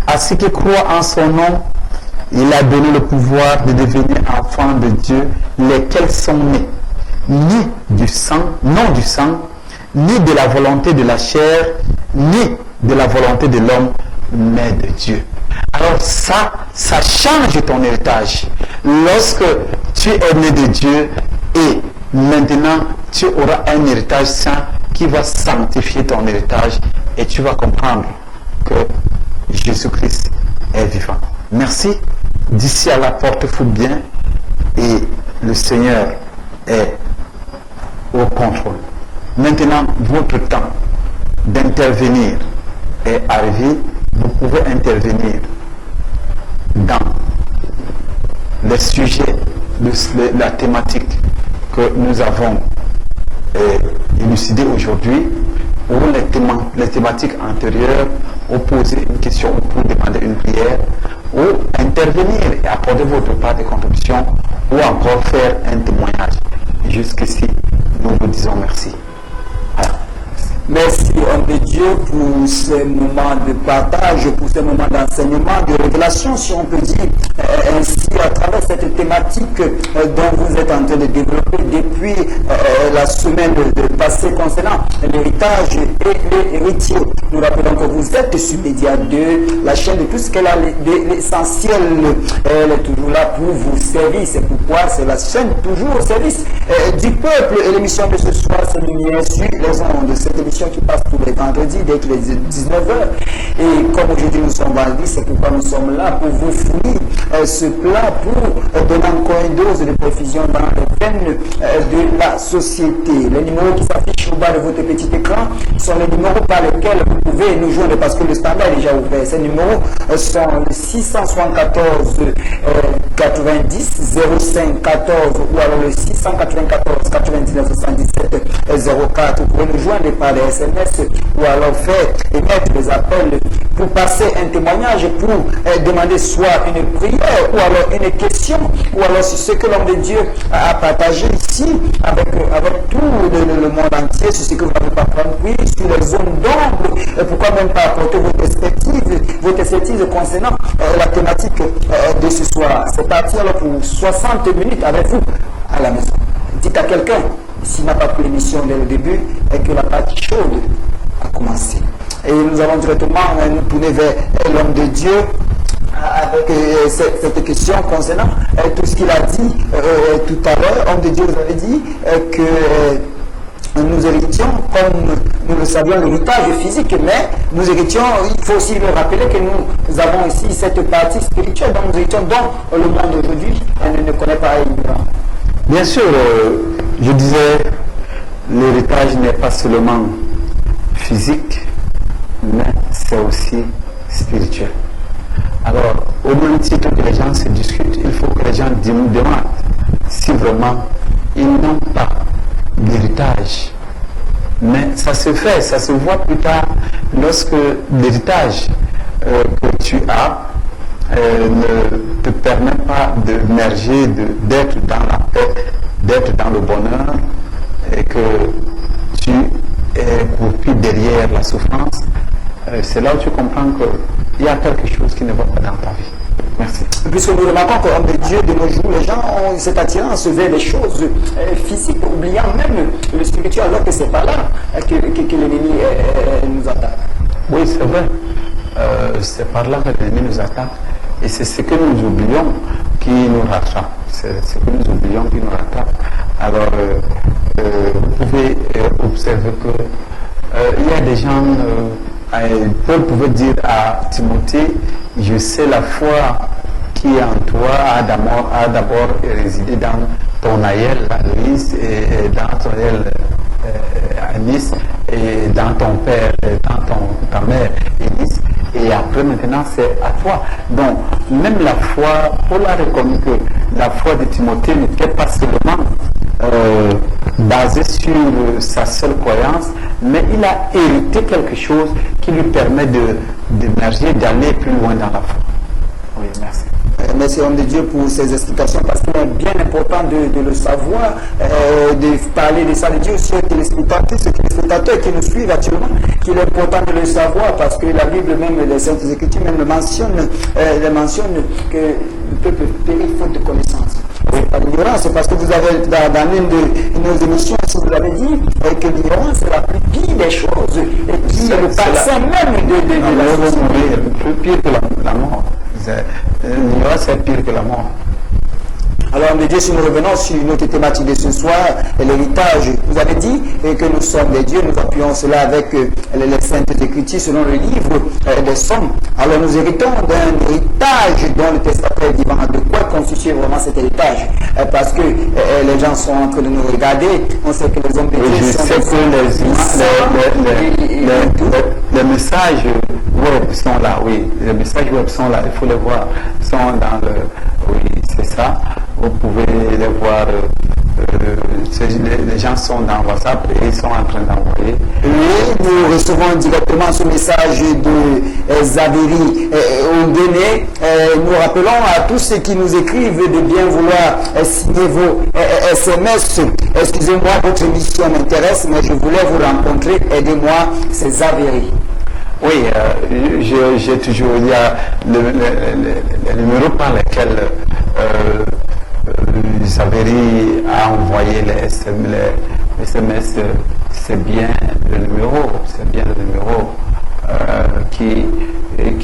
à ceux qui croient en son nom, il a donné le pouvoir de devenir enfants de Dieu, lesquels sont nés, ni du sang, non du sang, ni de la volonté de la chair, ni de la volonté de l'homme, mais de Dieu. Alors ça change ton héritage. Lorsque tu es né de Dieu et maintenant tu auras un héritage saint qui va sanctifier ton héritage et tu vas comprendre que Jésus-Christ est vivant. Merci. D'ici à la porte-fou bien et le Seigneur est au contrôle. Maintenant, votre temps d'intervenir est arrivé. Vous pouvez intervenir dans les sujets de la thématique que nous avons élucider aujourd'hui, ou les thématiques antérieures, ou poser une question, ou pour demander une prière, ou intervenir et apporter votre part de contribution, ou encore faire un témoignage. Jusqu'ici, nous vous disons merci. Voilà. Merci, homme de Dieu, pour ces moments de partage, pour ces moments d'enseignement, de révélation, si on peut dire ainsi, à travers cette thématique dont vous êtes en train de développer depuis la semaine passée concernant l'héritage et l'héritier. Nous rappelons que vous êtes sur Média 2, la chaîne de tout ce qu'elle a, l'essentiel. Elle est toujours là pour vous servir. C'est pourquoi c'est la chaîne toujours au service du peuple. Et l'émission de ce soir, c'est Lumière sur les ondes de cette émission qui passe tous les vendredis dès qu'il est 19h. Et comme aujourd'hui nous sommes vendredi, c'est pourquoi nous sommes là pour vous fournir ce plat, pour donner encore une dose de précision dans les veines de la société. Les numéros qui s'affichent au bas de votre petit écran sont les numéros par lesquels vous pouvez nous joindre parce que le standard est déjà ouvert. Ces numéros sont le 674 90 05 14 ou alors le 694 99 77 04. Vous pouvez nous joindre par les SMS ou alors faire émettre des appels pour passer un témoignage, pour demander soit une prière ou alors une question ou alors sur ce que l'homme de Dieu a partagé ici avec tout le monde entier, sur ce que vous n'avez pas compris, sur les zones d'ombre, pourquoi même pas apporter votre expertise concernant la thématique de ce soir. C'est parti alors pour 60 minutes avec vous à la maison. Dites à quelqu'un, s'il n'a pas pris l'émission dès le début, et que la partie chaude a commencé. Et nous allons directement nous tourner vers l'homme de Dieu avec cette question concernant tout ce qu'il a dit tout à l'heure. Homme de Dieu, vous avez dit que nous hércions, comme nous le savions, l'héritage physique, mais nous hércions, il faut aussi le rappeler que nous avons ici cette partie spirituelle dont nous hércions, dont le monde aujourd'hui ne connaît pas. Bien sûr, je disais, l'héritage n'est pas seulement physique, mais c'est aussi spirituel. Alors, au même titre que les gens se discutent, il faut que les gens nous demandent si vraiment ils n'ont pas d'héritage. Mais ça se fait, ça se voit plus tard lorsque l'héritage que tu as ne te permet pas d'émerger, d'être dans la paix, d'être dans le bonheur, et que tu es coupé derrière la souffrance. C'est là où tu comprends qu'il y a quelque chose qui ne va pas dans ta vie. Merci. Puisque nous remarquons qu'au homme de Dieu, de nos jours, les gens ont cette attirance vers les choses physiques, oubliant même le spirituel, alors que c'est pas là que l'ennemi nous attaque. Oui, c'est vrai. C'est par là que l'ennemi nous attaque. Et c'est ce que nous oublions qui nous rattrape. C'est ce que nous oublions qui nous rattrape. Alors, vous pouvez observer que il y a des gens, Paul pouvait dire à Timothée, je sais la foi qui est en toi a d'abord résidé dans ton aïeul Aloïs et dans ton aïeul Anis et dans ton père, ta mère Enis, et après maintenant c'est à toi. Donc même la foi, Paul a reconnu que la foi de Timothée n'était pas seulement basée sur sa seule croyance, mais il a hérité quelque chose qui lui permet d'émerger, d'aller plus loin dans la foi. Oui, merci. Merci homme de Dieu pour ces explications parce qu'il est bien important de le savoir, de parler de ça de Dieu sur les téléspectateurs qui nous suivent actuellement, qu'il est important de le savoir parce que la Bible même, les Saintes Écritures même le mentionnent que le peuple périt faute de connaissance. C'est pas l'ignorance, c'est parce que vous avez dans une de nos émissions, si vous avez dit que l'ignorance est la plus pire des choses et puis le passé même de la société. Plus pire que la mort. L'ignorance est pire que la mort. Alors, homme de Dieu, si nous revenons sur notre thématique de ce soir, l'héritage, vous avez dit que nous sommes des dieux, nous appuyons cela avec les Saintes Écritures selon le livre des Sommes. Alors, nous héritons d'un héritage dont le testataire est vivant. De quoi constitue vraiment cet héritage? Parce que les gens sont en train de nous regarder, on sait que les hommes de Dieu sont... Je sais que les messages web sont là, oui. Les messages web sont là, il faut les voir. Ils sont dans le... Oui, c'est ça. Vous pouvez les voir les gens sont dans WhatsApp et ils sont en train d'envoyer. Oui, nous recevons directement ce message de Zaveri Ondene. Nous rappelons à tous ceux qui nous écrivent de bien vouloir signer vos SMS. Excusez-moi, votre émission m'intéresse, mais je voulais vous rencontrer. Aidez-moi, c'est Zaveri. Oui, j'ai toujours, il y a le numéro par lequel Zaveri a envoyé les SMS, c'est bien le numéro, qui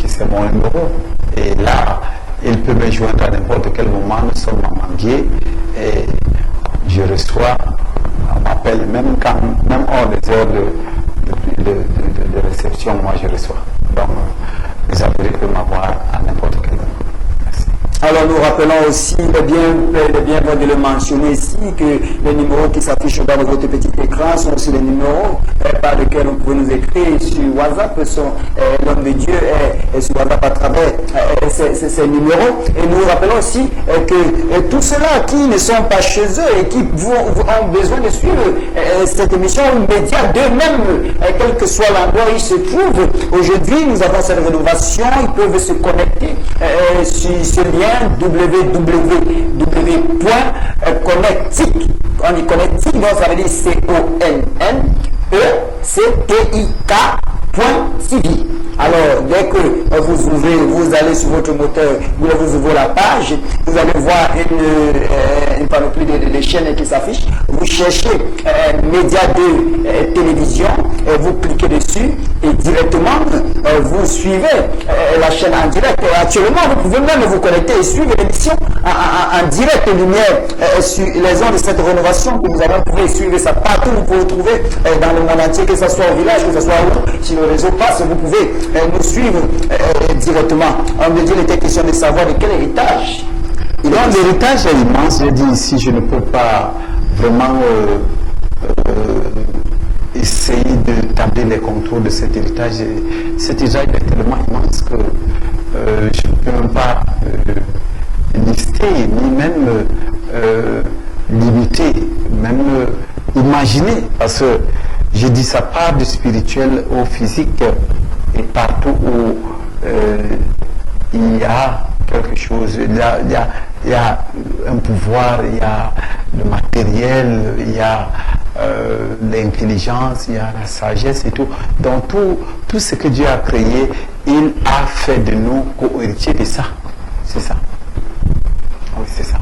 c'est mon numéro. Et là, il peut me joindre à n'importe quel moment, nous sommes en Manguier et je reçois, on m'appelle même hors des heures de réception, moi je reçois. Donc, les Zaveri peuvent m'avoir à n'importe quel moment. Merci. Alors nous rappelons aussi, bien de le mentionner ici, que les numéros qui s'affichent dans votre petit écran sont aussi les numéros par lesquels vous pouvez nous écrire sur WhatsApp. L'homme de Dieu est sur WhatsApp à travers ces numéros. Et nous rappelons aussi que tous ceux-là qui ne sont pas chez eux et qui ont besoin de suivre cette émission média d'eux-mêmes, quel que soit l'endroit où ils se trouvent, aujourd'hui nous avons cette rénovation, ils peuvent se connecter sur ce lien www.connectic. On dit connectic, donc ça veut dire CONNECTIK.TV. Alors, dès que vous ouvrez, vous allez sur votre moteur, vous ouvrez la page, vous allez voir une panoplie de chaînes qui s'affichent. Vous cherchez médias de télévision, vous cliquez dessus et directement vous suivez la chaîne en direct. Actuellement, vous pouvez même vous connecter et suivre l'émission en direct lumière sur les ondes de cette rénovation que nous avons. Vous pouvez suivre ça partout, vous pouvez trouver dans le monde entier, que ce soit au village, que ce soit où, si le réseau passe, vous pouvez nous suivre directement. On me dit, il était question de savoir de quel héritage. Donc l'héritage est immense. Je dis ici, je ne peux pas vraiment essayer de tabler les contours de cet héritage. Cet héritage est tellement immense que je ne peux même pas lister, ni même limiter, même imaginer. Parce que je dis ça part du spirituel au physique et partout où il y a quelque chose, il y a un pouvoir, il y a le matériel, il y a l'intelligence, il y a la sagesse et tout. Donc tout ce que Dieu a créé, il a fait de nous co-héritiers de ça. C'est ça. Oui, c'est ça.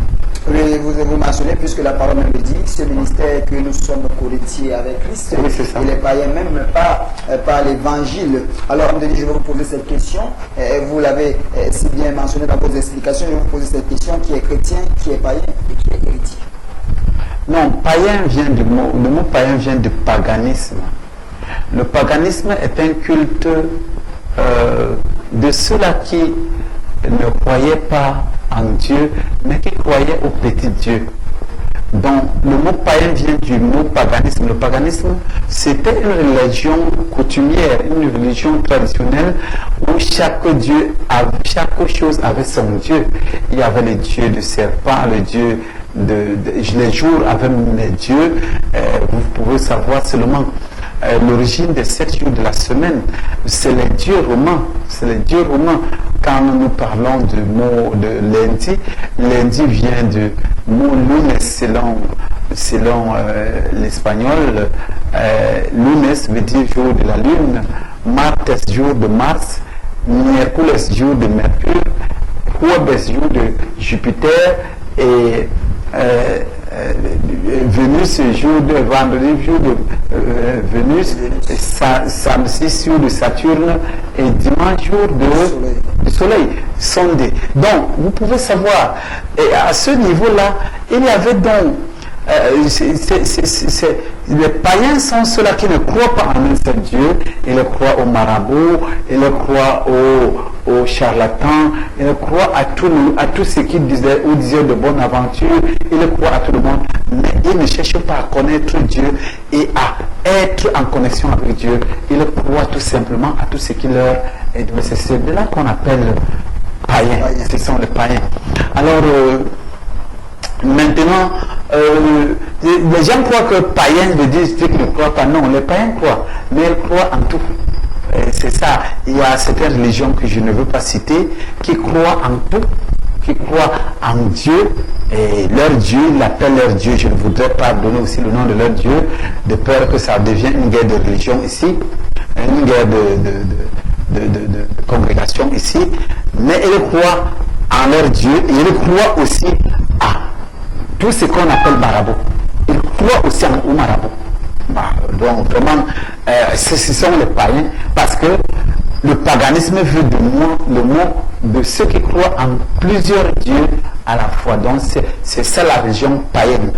Vous mentionnez, puisque la parole me dit, ce ministère que nous sommes co-héritiers avec Christ, oui, c'est ça. Et les païens même pas par l'évangile. Alors, je vais vous poser cette question. Vous l'avez si bien mentionné dans vos explications. Je vais vous poser cette question: qui est chrétien, qui est païen et qui est héritier? Non, païen vient du mot, le mot païen vient du paganisme. Le paganisme est un culte de ceux-là qui ne croyaient pas en Dieu, mais qui croyaient au petit Dieu. Donc, le mot païen vient du mot paganisme. Le paganisme, c'était une religion coutumière, une religion traditionnelle où chaque chose avait son Dieu. Il y avait le Dieu du serpent, le Dieu les jours avaient les dieux. Vous pouvez savoir seulement l'origine des 7 jours de la semaine. C'est les dieux romains. C'est les dieux romains. Quand nous parlons du mot de lundi, lundi vient du mot lunes selon l'espagnol. Lunes veut dire jour de la lune, martes jour de Mars, miércoles jour de Mercure, jueves jour de Jupiter et Vénus jour de vendredi jour de Vénus, samedi jour de Saturne et dimanche jour de Soleil. Sondé. Donc vous pouvez savoir, et à ce niveau-là, il y avait donc les païens sont ceux-là qui ne croient pas en un seul Dieu. Ils croient aux marabouts, ils croient aux charlatans, ils croient à tout ce qu'ils disaient ou disaient de bonne aventure, ils croient à tout le monde, mais ils ne cherchent pas à connaître Dieu et à être en connexion avec Dieu. Ils croient tout simplement à tout ce qui leur est donné. C'est de là qu'on appelle païens. Ce sont les païens. Alors, maintenant, les gens croient que païens veut dire ceux qui ne croient pas. Non, les païens croient, mais ils croient en tout. C'est ça. Il y a certaines religions que je ne veux pas citer qui croient en tout, qui croient en Dieu, et leur Dieu, ils l'appellent leur Dieu. Je ne voudrais pas donner aussi le nom de leur Dieu, de peur que ça devienne une guerre de religion ici, une guerre de congrégation ici. Mais ils croient en leur Dieu et ils croient aussi à tout ce qu'on appelle marabout. Ils croient aussi au marabout. Donc vraiment, ce sont les païens, parce que le paganisme veut le mot de ceux qui croient en plusieurs dieux à la fois. Donc c'est ça la religion païenne.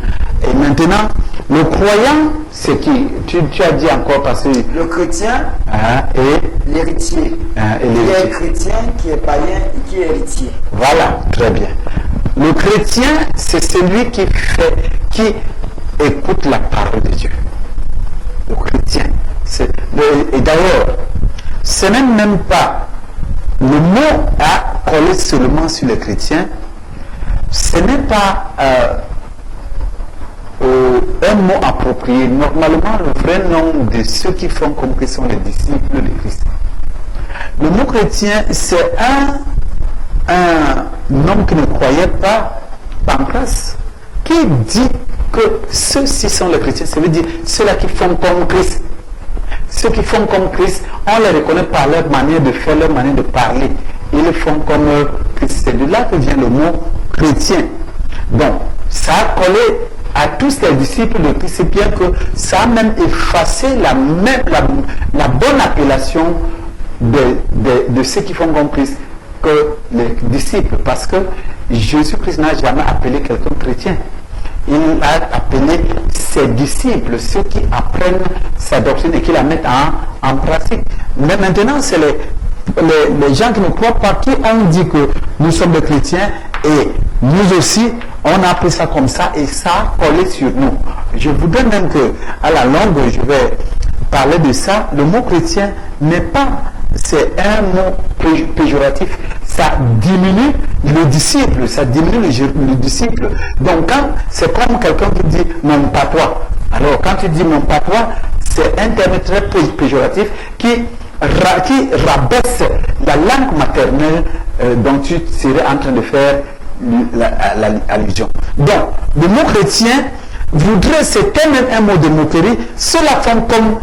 Et maintenant, le croyant, c'est qui? Tu as dit encore parce que... Le chrétien et l'héritier. Il y a un chrétien qui est païen et qui est héritier. Voilà, très bien. Le chrétien, c'est celui qui écoute la parole de Dieu. Le chrétien. Et d'ailleurs, ce n'est même pas le mot à coller seulement sur les chrétiens. Ce n'est pas un mot approprié. Normalement, le vrai nom de ceux qui font comme Christ sont les disciples de Christ. Le mot chrétien, c'est un homme qui ne croyait pas Pancras, qui dit que ceux-ci sont les chrétiens. Ça veut dire ceux-là qui font comme Christ. Ceux qui font comme Christ, on les reconnaît par leur manière de faire, leur manière de parler. Ils font comme Christ. C'est de là que vient le mot chrétien. Donc, ça a collé à tous les disciples de Christ, bien que ça a même effacé la bonne appellation de ceux qui font comme Christ que les disciples. Parce que Jésus-Christ n'a jamais appelé quelqu'un chrétien. Il a appelé ses disciples, ceux qui apprennent sa doctrine et qui la mettent en pratique. Mais maintenant, c'est les gens qui ne croient pas, qui ont dit que nous sommes des chrétiens et nous aussi, on a appris ça comme ça et ça a collé sur nous. Je voudrais même que, à la longue, je vais parler de ça. Le mot chrétien n'est pas, c'est un mot péjoratif. Ça diminue le disciple, ça diminue le disciple. Donc, quand c'est comme quelqu'un qui dit mon patois. Alors, quand tu dis mon patois, c'est un terme très péjoratif qui rabaisse la langue maternelle dont tu serais en train de faire l'allusion. Donc, le mot chrétien voudrait, c'était même un mot de moquerie. Ceux-là font comme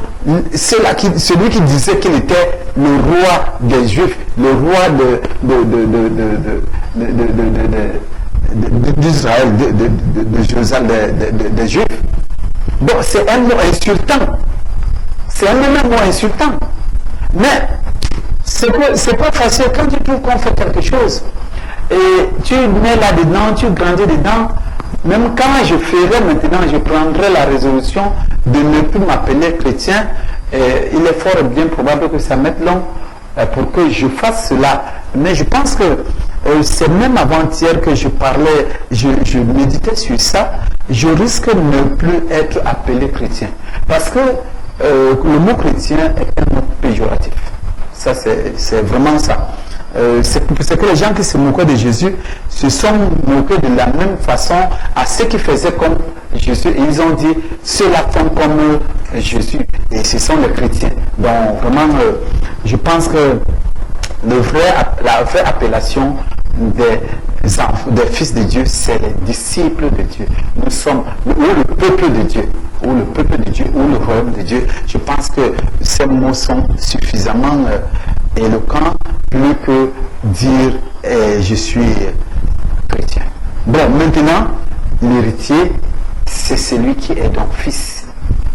celui qui disait qu'il était le roi des Juifs, le roi d'Israël, de Jérusalem, des Juifs. Donc, c'est un mot insultant. C'est un mot insultant. Mais c'est pas facile quand tu trouves qu'on fait quelque chose et tu mets là-dedans, tu grandis dedans. Même quand je ferai maintenant, je prendrai la résolution de ne plus m'appeler chrétien, il est fort bien probable que ça mette long pour que je fasse cela. Mais je pense que c'est même avant-hier que je parlais, je méditais sur ça, je risque de ne plus être appelé chrétien. Parce que le mot chrétien est un mot péjoratif. Ça, c'est vraiment ça. C'est que les gens qui se moquaient de Jésus se sont moqués de la même façon à ceux qui faisaient comme Jésus. Et ils ont dit, ceux-là font comme Jésus. Et ce sont les chrétiens. Donc, vraiment, je pense que la vraie appellation des fils de Dieu, c'est les disciples de Dieu. Nous sommes, ou le peuple de Dieu, ou le peuple de Dieu, ou le royaume de Dieu. Je pense que ces mots sont suffisamment éloquent, plus que dire je suis chrétien. Bon, maintenant, l'héritier, c'est celui qui est ton fils.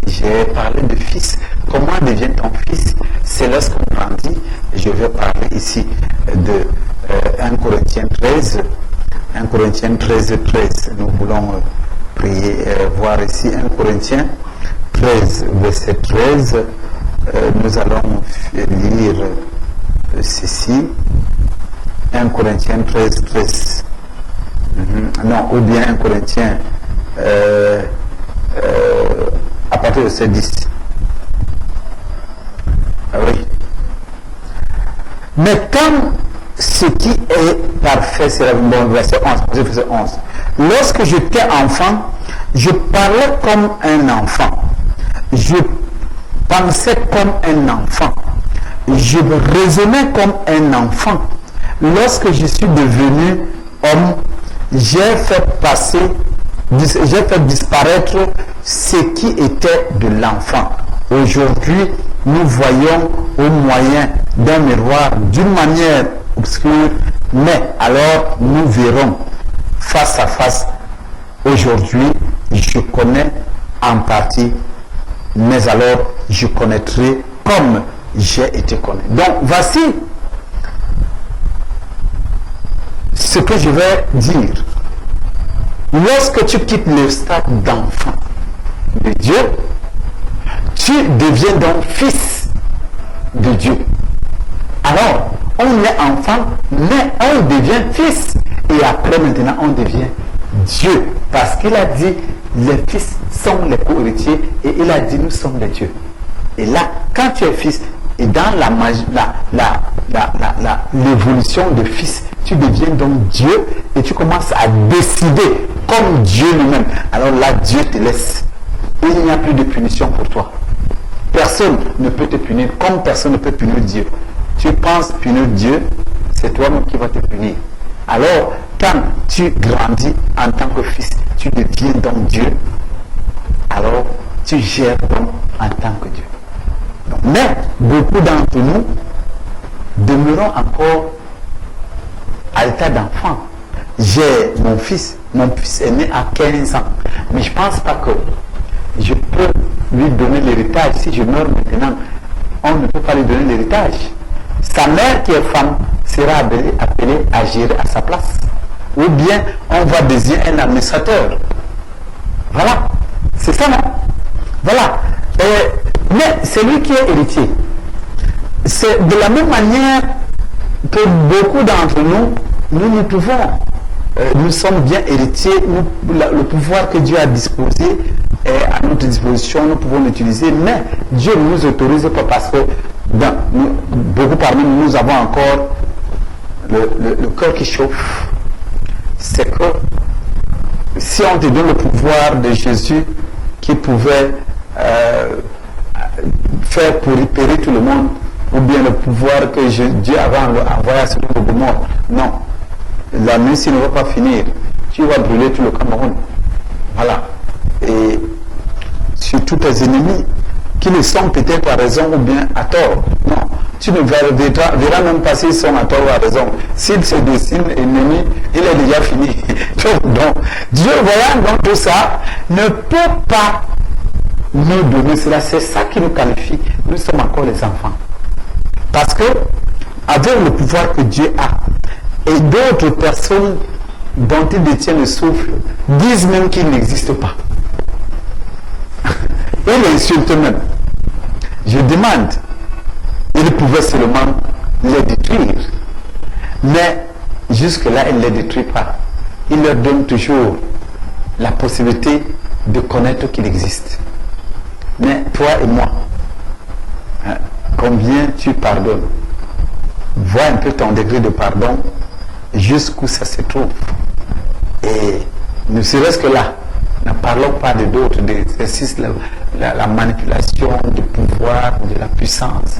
J'ai parlé de fils. Comment devient ton fils? C'est lorsqu'on grandit. Je vais parler ici de 1 Corinthiens 13. 1 Corinthiens 13, 13. Nous voulons prier, voir ici 1 Corinthiens 13, verset 13. Nous allons lire ceci, 1 Corinthiens 13, 13. Non, ou bien 1 Corinthiens à partir de verset 10. Ah oui. Mais comme ce qui est parfait, c'est bon, verset 11, verset 11. Lorsque j'étais enfant, Je parlais comme un enfant. Je pensais comme un enfant. Je raisonnais comme un enfant. Lorsque je suis devenu homme, j'ai fait disparaître ce qui était de l'enfant. Aujourd'hui, nous voyons au moyen d'un miroir d'une manière obscure, mais alors nous verrons face à face. Aujourd'hui, je connais en partie, mais alors je connaîtrai comme j'ai été connu. Donc voici ce que je vais dire. Lorsque tu quittes le stade d'enfant de Dieu, tu deviens donc fils de Dieu. Alors, on est enfant, mais on devient fils. Et après, maintenant, on devient Dieu. Parce qu'il a dit, les fils sont les co-héritiers. Et il a dit, nous sommes les dieux. Et là, quand tu es fils, et dans l'évolution de fils, tu deviens donc Dieu et tu commences à décider comme Dieu lui-même. Alors là, Dieu te laisse. Il n'y a plus de punition pour toi. Personne ne peut te punir comme personne ne peut punir Dieu. Tu penses punir Dieu, c'est toi-même qui vas te punir. Alors, quand tu grandis en tant que fils, tu deviens donc Dieu. Alors, tu gères donc en tant que Dieu. Donc, mais beaucoup d'entre nous demeurons encore à l'état d'enfant. J'ai mon fils est né à 15 ans. Mais je ne pense pas que je peux lui donner l'héritage. Si je meurs maintenant, on ne peut pas lui donner l'héritage. Sa mère qui est femme sera appelée à gérer à sa place. Ou bien on va désigner un administrateur. Voilà. C'est ça, non? Voilà. Mais c'est lui qui est héritier. C'est de la même manière que beaucoup d'entre nous pouvons. Nous sommes bien héritiers. Le pouvoir que Dieu a disposé est à notre disposition. Nous pouvons l'utiliser. Mais Dieu ne nous autorise pas parce que beaucoup parmi nous, nous avons encore le cœur qui chauffe. C'est que si on te donne le pouvoir de Jésus qui pouvait faire pour repérer tout le monde, ou bien le pouvoir que Dieu avait envoyé à celui de mort. Non. La nuit, s'il ne va pas finir, tu vas brûler tout le Cameroun. Voilà. Et sur tous tes ennemis, qui le sont peut-être à raison ou bien à tort. Non. Tu ne verras même pas s'ils sont à tort ou à raison. S'ils se dessinent ennemis, il est déjà fini. Donc, Dieu, voyant donc tout ça, ne peut pas nous donner cela. C'est ça qui nous qualifie. Nous sommes encore les enfants. Parce que, avec le pouvoir que Dieu a, et d'autres personnes dont il détient le souffle, disent même qu'il n'existe pas. Ils l'insultent même. Je demande, il pouvait seulement les détruire. Mais jusque-là, il ne les détruit pas. Il leur donne toujours la possibilité de connaître qu'il existe. Mais toi et moi, combien tu pardonnes? Vois un peu ton degré de pardon, jusqu'où ça se trouve. Et ne serait-ce que là, ne parlons pas de d'autres, de l'exercice, la manipulation du pouvoir, de la puissance,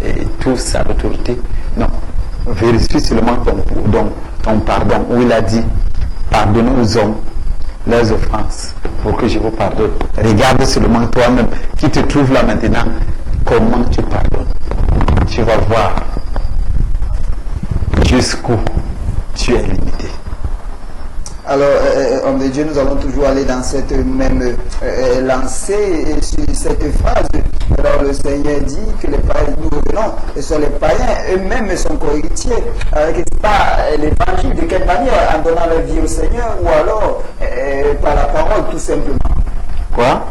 et tout ça, l'autorité. Non. Vérifie seulement ton pardon, où il a dit, pardonnez aux hommes leurs offenses, pour que je vous pardonne. Regarde seulement toi-même, qui te trouve là maintenant, comment tu pardonnes. Tu vas voir jusqu'où tu es limité. Alors, homme de Dieu, nous allons toujours aller dans cette même lancée sur cette phrase. Alors, le Seigneur dit que les païens, nous revenons, ce sont les païens eux-mêmes sont co-héritiers. C'est pas l'évangile, de quelle manière? En donnant leur vie au Seigneur ou alors par la parole, tout simplement. Quoi?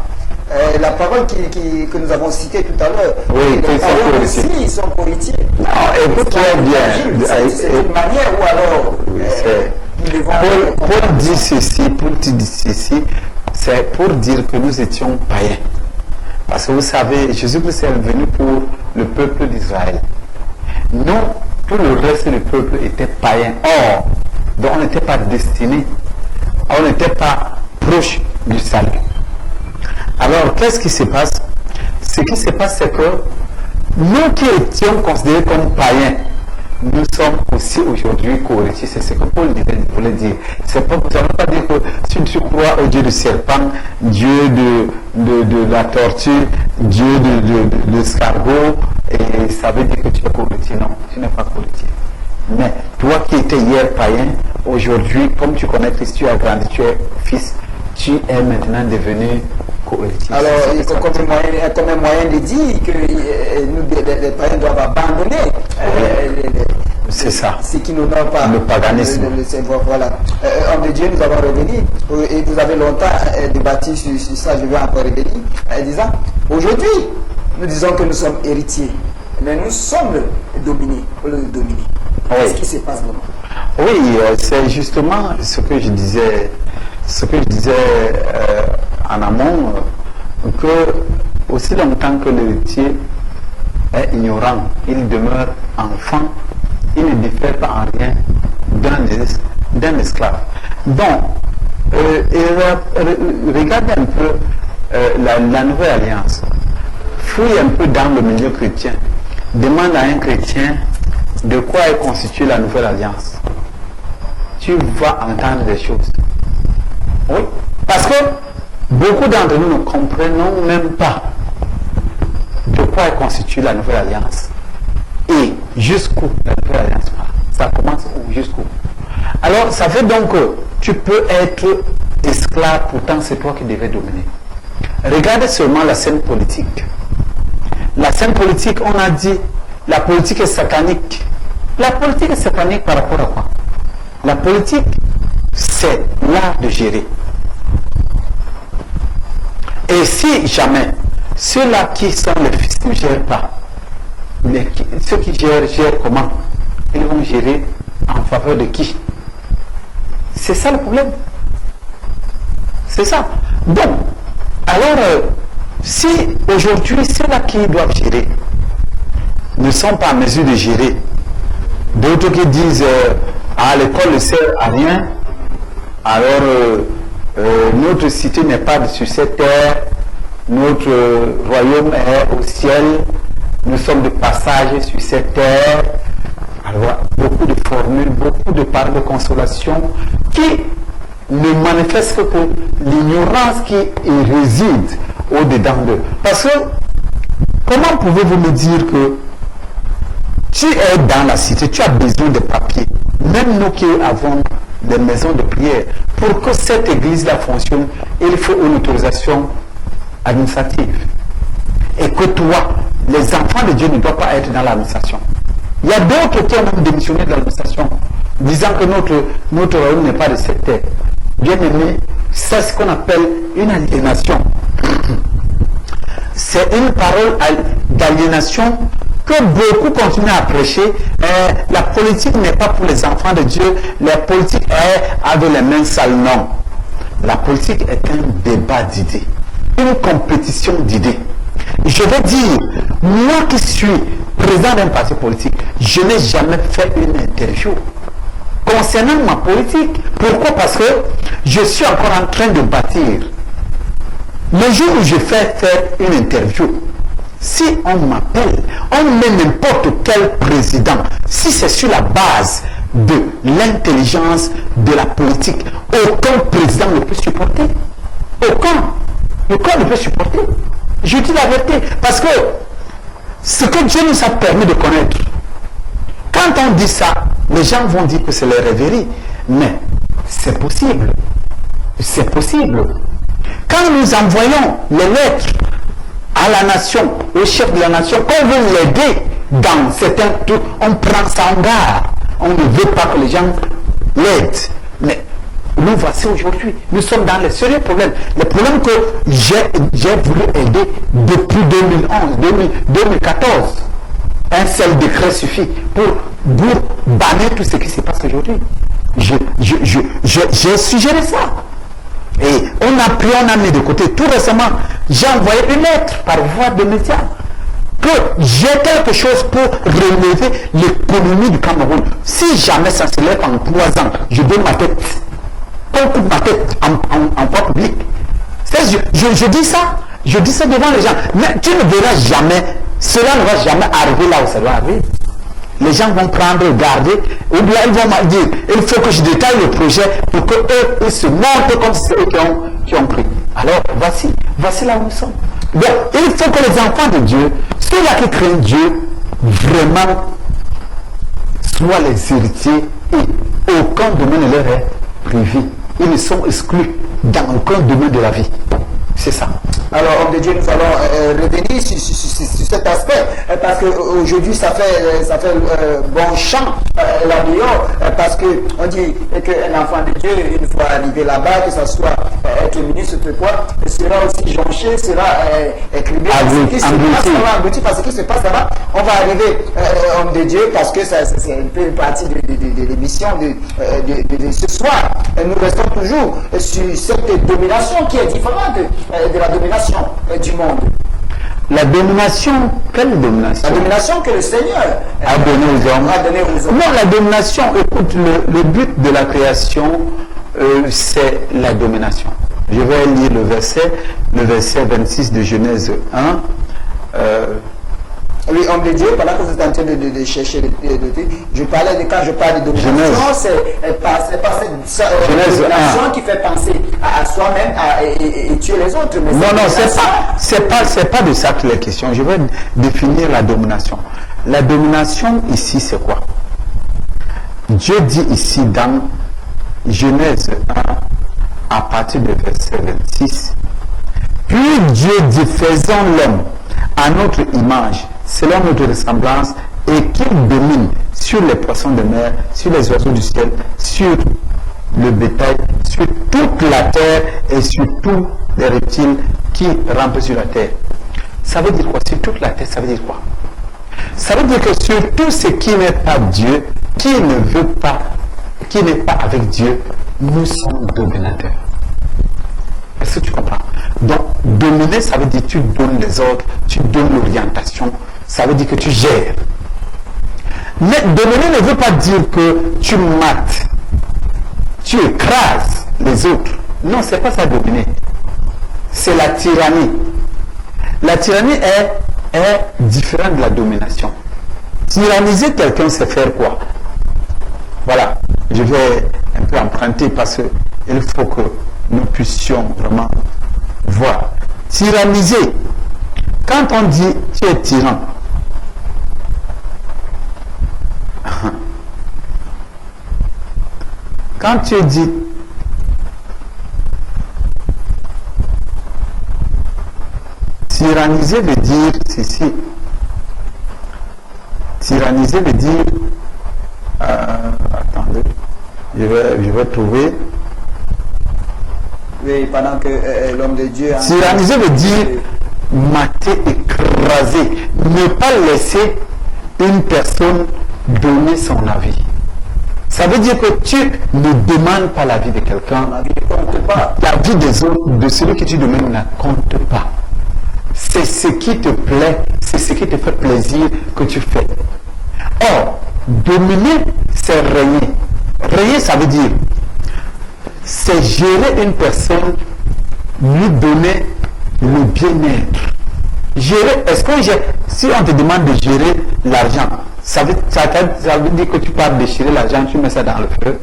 La parole que nous avons citée tout à l'heure. Oui, les païens aussi, ils sont co-héritiers. Non, écoute très bien. C'est une manière ou alors... Pour dire ceci, c'est pour dire que nous étions païens. Parce que vous savez, Jésus-Christ est venu pour le peuple d'Israël. Nous, tout le reste du peuple était païen. Or, donc on n'était pas destinés, on n'était pas proche du salut. Alors, qu'est-ce qui se passe? Ce qui se passe, c'est que nous qui étions considérés comme païens, nous sommes aussi aujourd'hui co-héritiers. C'est ce que Paul voulait dire. Ça ne veut pas dire que si tu crois au Dieu du serpent, Dieu de la tortue, Dieu de l'escargot, et ça veut dire que tu es co-héritier. Non, tu n'es pas co-héritier. Mais toi qui étais hier païen, aujourd'hui, comme tu connais Christ, tu as grandi, tu es fils, tu es maintenant devenu co-héritier. Alors, comme un moyen de dire que nous, les païens, doivent abandonner c'est ça. ce qui n'honore pas le paganisme. Voilà. Homme de Dieu, nous avons revenu, et vous avez longtemps débattu sur ça, je vais encore revenir, disant, aujourd'hui, nous disons que nous sommes héritiers, mais nous sommes dominés, au lieu de dominer. Oui. Qu'est-ce qui se passe vraiment? Oui, c'est justement ce que je disais, en amont, que aussi longtemps que l'héritier est ignorant, il demeure enfant, il ne diffère pas en rien d'un esclave. Bon, regardez un peu la nouvelle alliance. Fouille un peu dans le milieu chrétien. Demande à un chrétien de quoi est constituée la nouvelle alliance. Tu vas entendre des choses. Oui, parce que beaucoup d'entre nous ne comprenons même pas de quoi est constituée la nouvelle alliance et jusqu'où la nouvelle alliance va. Ça commence où, jusqu'où. Alors, ça fait donc que tu peux être esclave, pourtant c'est toi qui devais dominer. Regardez seulement la scène politique. La scène politique, on a dit, la politique est satanique. La politique est satanique par rapport à quoi? La politique, c'est l'art de gérer. Et si jamais ceux-là qui sont les fils ne gèrent pas, ceux qui gèrent comment? Ils vont gérer en faveur de qui? C'est ça le problème. C'est ça. Bon, alors, si aujourd'hui ceux-là qui doivent gérer ne sont pas en mesure de gérer, d'autres qui disent à l'école ne sert à rien, alors notre cité n'est pas sur cette terre, notre royaume est au ciel, nous sommes de passage sur cette terre. Alors beaucoup de formules, beaucoup de paroles de consolation qui ne manifestent que l'ignorance qui réside au-dedans d'eux. Parce que comment pouvez-vous me dire que tu es dans la cité, tu as besoin de papiers, même nous qui avons des maisons de prière, pour que cette église-là fonctionne, il faut une autorisation administrative. Et que toi, les enfants de Dieu ne doivent pas être dans l'administration. Il y a d'autres qui ont même démissionné de l'administration, disant que notre royaume n'est pas de cette terre. Bien aimé, c'est ce qu'on appelle une aliénation. C'est une parole d'aliénation que beaucoup continuent à prêcher. La politique n'est pas pour les enfants de Dieu. La politique est avec les mains sales. Non. La politique est un débat d'idées, une compétition d'idées. Je vais dire, moi qui suis président d'un parti politique, je n'ai jamais fait une interview concernant ma politique. Pourquoi? Parce que je suis encore en train de bâtir. Le jour où je fais faire une interview, si on m'appelle, on met n'importe quel président, si c'est sur la base de l'intelligence de la politique, aucun président ne peut supporter. Aucun ne peut supporter. Je dis la vérité. Parce que ce que Dieu nous a permis de connaître, quand on dit ça, les gens vont dire que c'est les rêveries. Mais c'est possible. C'est possible. Quand nous envoyons les lettres à la nation, au chef de la nation, qu'on veut l'aider dans certains trucs, on prend ça en garde. On ne veut pas que les gens l'aident. Mais nous voici aujourd'hui. Nous sommes dans les sérieux problèmes. Les problèmes que j'ai voulu aider depuis 2014. Un seul décret suffit pour bannir tout ce qui se passe aujourd'hui. J'ai suggéré ça. Et on a mis de côté. Tout récemment, j'ai envoyé une lettre par voie de médias que j'ai quelque chose pour relever l'économie du Cameroun. Si jamais ça se lève en 3 ans, je donne ma tête. On coupe ma tête en voie publique. Je dis ça devant les gens. Mais tu ne verras jamais, cela ne va jamais arriver là où ça doit arriver. Les gens vont prendre, regarder, ou bien ils vont me dire, il faut que je détaille le projet pour qu'eux ils se montrent comme c'est eux qui ont pris. Alors, voici là où nous sommes. Donc, il faut que les enfants de Dieu, ceux-là qui craignent Dieu, vraiment soient les héritiers et aucun domaine ne leur est privé. Ils sont exclus dans aucun domaine de la vie. C'est ça. Alors, homme de Dieu, nous allons revenir sur cet aspect, parce qu'aujourd'hui, ça fait bon champ là-dehors, parce qu'on dit qu'un enfant de Dieu, une fois arrivé là-bas, que ce soit être ministre de quoi, sera aussi jonché, sera criblé. Parce que ce qui se passe là-bas, on va arriver, homme de Dieu, parce que c'est un peu une partie de l'émission de ce soir. Nous restons toujours sur cette domination qui est différente de la domination du monde. La domination, quelle domination? La domination que le Seigneur a donnée aux hommes. Non, la domination, écoute, le but de la création, c'est la domination. Je vais lire le verset 26 de Genèse 1. Oui, homme de Dieu, pendant que vous êtes en train de chercher je parlais de quand je parle de domination, c'est pas cette domination qui fait penser à soi-même et tuer les autres. Mais non, c'est pas de ça qu'il est question. Je vais définir la domination. La domination ici, c'est quoi? Dieu dit ici dans Genèse 1, à partir du verset 26, puis Dieu dit, faisons l'homme à notre image, selon notre ressemblance, et qu'il domine sur les poissons de mer, sur les oiseaux du ciel, sur le bétail, sur toute la terre et sur tous les reptiles qui rampent sur la terre. Ça veut dire quoi? Sur toute la terre, ça veut dire quoi? Ça veut dire que sur tout ce qui n'est pas Dieu, qui n'est pas avec Dieu, nous sommes dominateurs. Est-ce que tu comprends? Donc, dominer, ça veut dire que tu donnes les ordres, tu donnes l'orientation, ça veut dire que tu gères. Mais dominer ne veut pas dire que tu mates, tu écrases les autres. Non, c'est pas ça dominer. C'est la tyrannie. La tyrannie est différente de la domination. Tyranniser quelqu'un, c'est faire quoi? Voilà, je vais un peu emprunter parce qu'il faut que nous puissions vraiment voir. Tyranniser. Quand on dit tu es tyran, quand tu dis tyranniser veut dire ceci. Tyranniser veut dire attendez, je vais trouver. Oui, pendant que l'homme de Dieu... Tyranniser veut dire mater, écraser, ne pas laisser une personne donner son avis. Ça veut dire que tu ne demandes pas l'avis de quelqu'un, la vie des autres, de celui que tu demandes, ne compte pas. C'est ce qui te plaît, c'est ce qui te fait plaisir que tu fais. Or, dominer, c'est régner. Régner, ça veut dire, c'est gérer une personne, lui donner le bien-être. Gérer, est-ce que si on te demande de gérer l'argent, ça veut dire que tu pars déchirer l'argent, tu mets ça dans le feu?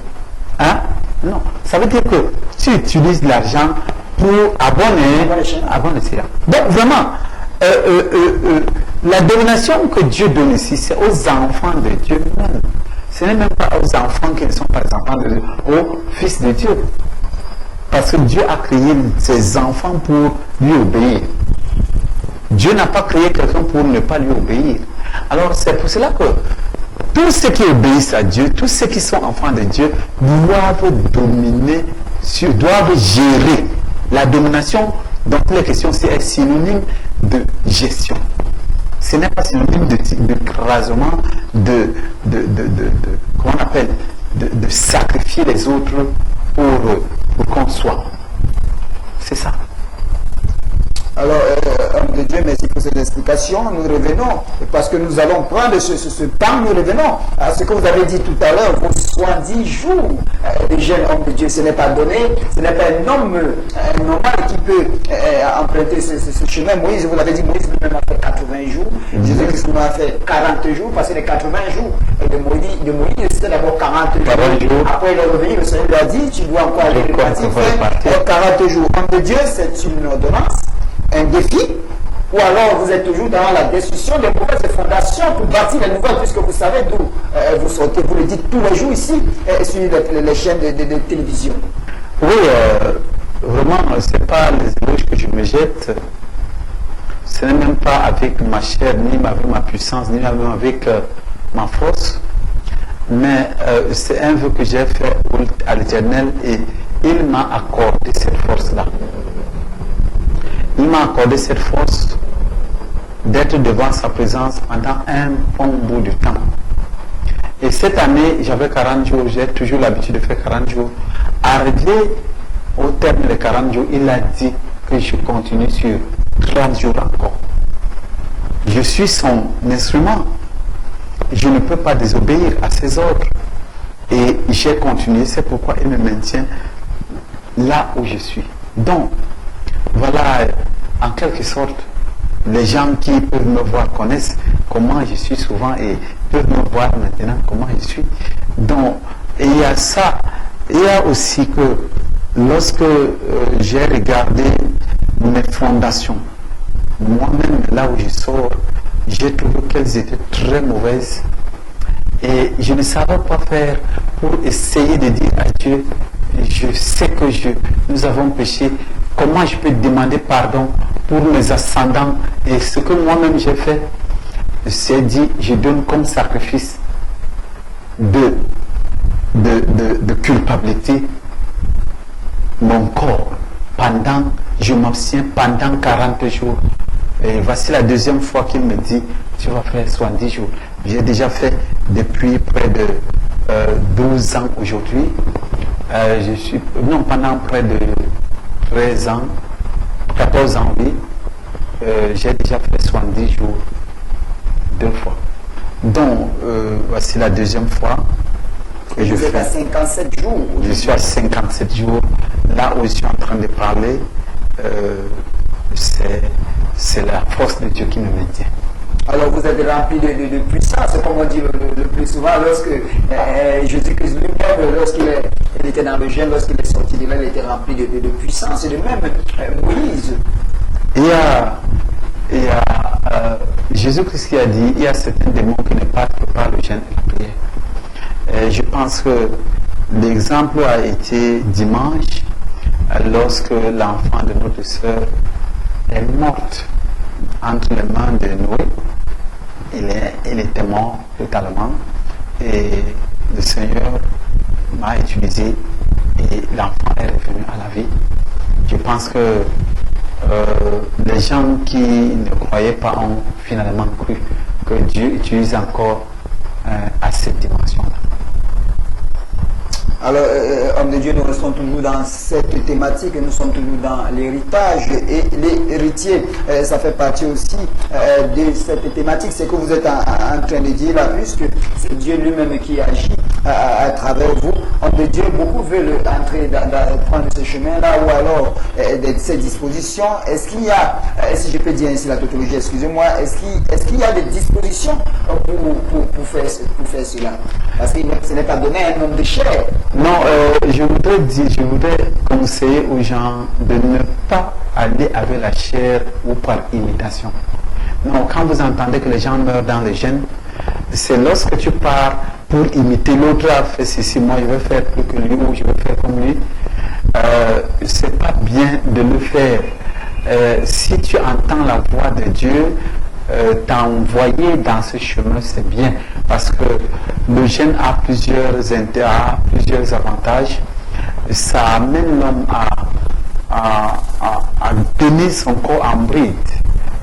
Hein? Non. Ça veut dire que tu utilises l'argent pour abonner cela. Donc vraiment, la domination que Dieu donne ici, c'est aux enfants de Dieu même. Ce n'est même pas aux enfants qui ne sont pas les enfants de Dieu, aux fils de Dieu. Parce que Dieu a créé ses enfants pour lui obéir. Dieu n'a pas créé quelqu'un pour ne pas lui obéir. Alors c'est pour cela que tous ceux qui obéissent à Dieu, tous ceux qui sont enfants de Dieu, doivent dominer, doivent gérer. La domination, dans toutes les questions, c'est un synonyme de gestion. Ce n'est pas synonyme d'écrasement, comment on appelle, de sacrifier les autres pour qu'on soit. C'est ça. Alors, homme de Dieu, merci pour cette explication. Nous revenons, parce que nous allons prendre ce temps, nous revenons à ce que vous avez dit tout à l'heure, vos 70 jours de jeune homme de Dieu. Ce n'est pas donné, ce n'est pas un homme normal qui peut emprunter ce chemin. Moïse, vous l'avez dit, Moïse lui-même a fait 80 jours. Jésus-Christ nous a fait 40 jours, parce que les 80 jours de Moïse c'était d'abord 40 jours. Après, il est revenu, le Seigneur lui a dit, tu dois encore aller repartir, faire 40 jours. Homme de Dieu, c'est une ordonnance, un défi, ou alors vous êtes toujours dans la destruction des mauvaises fondations pour bâtir les nouvelles, puisque vous savez d'où vous sortez, vous le dites tous les jours ici sur les chaînes de télévision. Oui, vraiment, ce n'est pas les éloges que je me jette, ce n'est même pas avec ma chair, ni avec ma puissance, ni même avec ma force, mais c'est un vœu que j'ai fait à l'Éternel et il m'a accordé cette force-là. Il m'a accordé cette force d'être devant sa présence pendant un bon bout de temps. Et cette année, j'avais 40 jours, j'ai toujours l'habitude de faire 40 jours. Arrivé au terme des 40 jours, il a dit que je continue sur 30 jours encore. Je suis son instrument. Je ne peux pas désobéir à ses ordres. Et j'ai continué, c'est pourquoi il me maintient là où je suis. Donc, voilà, en quelque sorte, les gens qui peuvent me voir connaissent comment je suis souvent et peuvent me voir maintenant comment je suis. Donc, il y a ça. Il y a aussi que lorsque j'ai regardé mes fondations, moi-même, là où je sors, j'ai trouvé qu'elles étaient très mauvaises. Et je ne savais pas faire pour essayer de dire à Dieu, je sais que nous avons péché, comment je peux demander pardon pour mes ascendants. Et ce que moi-même j'ai fait, c'est dit, je donne comme sacrifice de culpabilité mon corps pendant, je m'abstiens pendant 40 jours. Et voici la deuxième fois qu'il me dit, tu vas faire 70 jours. J'ai déjà fait depuis près de 12 ans aujourd'hui. Pendant près de 13 ans, 14 ans, oui. J'ai déjà fait 70 jours 2 fois. Donc, voici la deuxième fois que je fais. Vous êtes à 57 jours. Je suis à 57 jours. Là où je suis en train de parler, c'est la force de Dieu qui me maintient. Alors vous êtes rempli de puissance, comme on dit le plus souvent, lorsque Jésus-Christ lui-même, lorsqu'il était dans le jeûne, lorsqu'il est sorti de là, il était rempli de puissance. Et de même, Moïse. Il y a Jésus-Christ qui a dit, il y a certains démons qui ne partent pas le jeûne et la prière. Et je pense que l'exemple a été dimanche, lorsque l'enfant de notre sœur est morte entre les mains de Noé. Il était mort totalement et le Seigneur m'a utilisé et l'enfant est revenu à la vie. Je pense que les gens qui ne croyaient pas ont finalement cru que Dieu utilise encore à cette dimension-là. Alors, homme de Dieu, nous restons toujours dans cette thématique, nous sommes toujours dans l'héritage et l'héritier. Ça fait partie aussi de cette thématique, c'est que vous êtes en train de dire là, puisque c'est Dieu lui-même qui agit à travers vous. Homme de Dieu, beaucoup veulent entrer prendre ce chemin-là, ou alors ces dispositions. Est-ce qu'il y a, si je peux dire ainsi la tautologie, excusez-moi, est-ce qu'il y a des dispositions pour faire cela? Parce que ce n'est pas donné à un homme de chair. Non, je voudrais conseiller aux gens de ne pas aller avec la chair ou par imitation. Non, quand vous entendez que les gens meurent dans les gènes, c'est lorsque tu pars pour imiter l'autre a fait ceci, moi je vais faire plus que lui ou je vais faire comme lui. C'est pas bien de le faire. Si tu entends la voix de Dieu, t'envoyer dans ce chemin, c'est bien, parce que le jeûne a plusieurs intérêts, plusieurs avantages. Ça amène l'homme à tenir son corps en bride,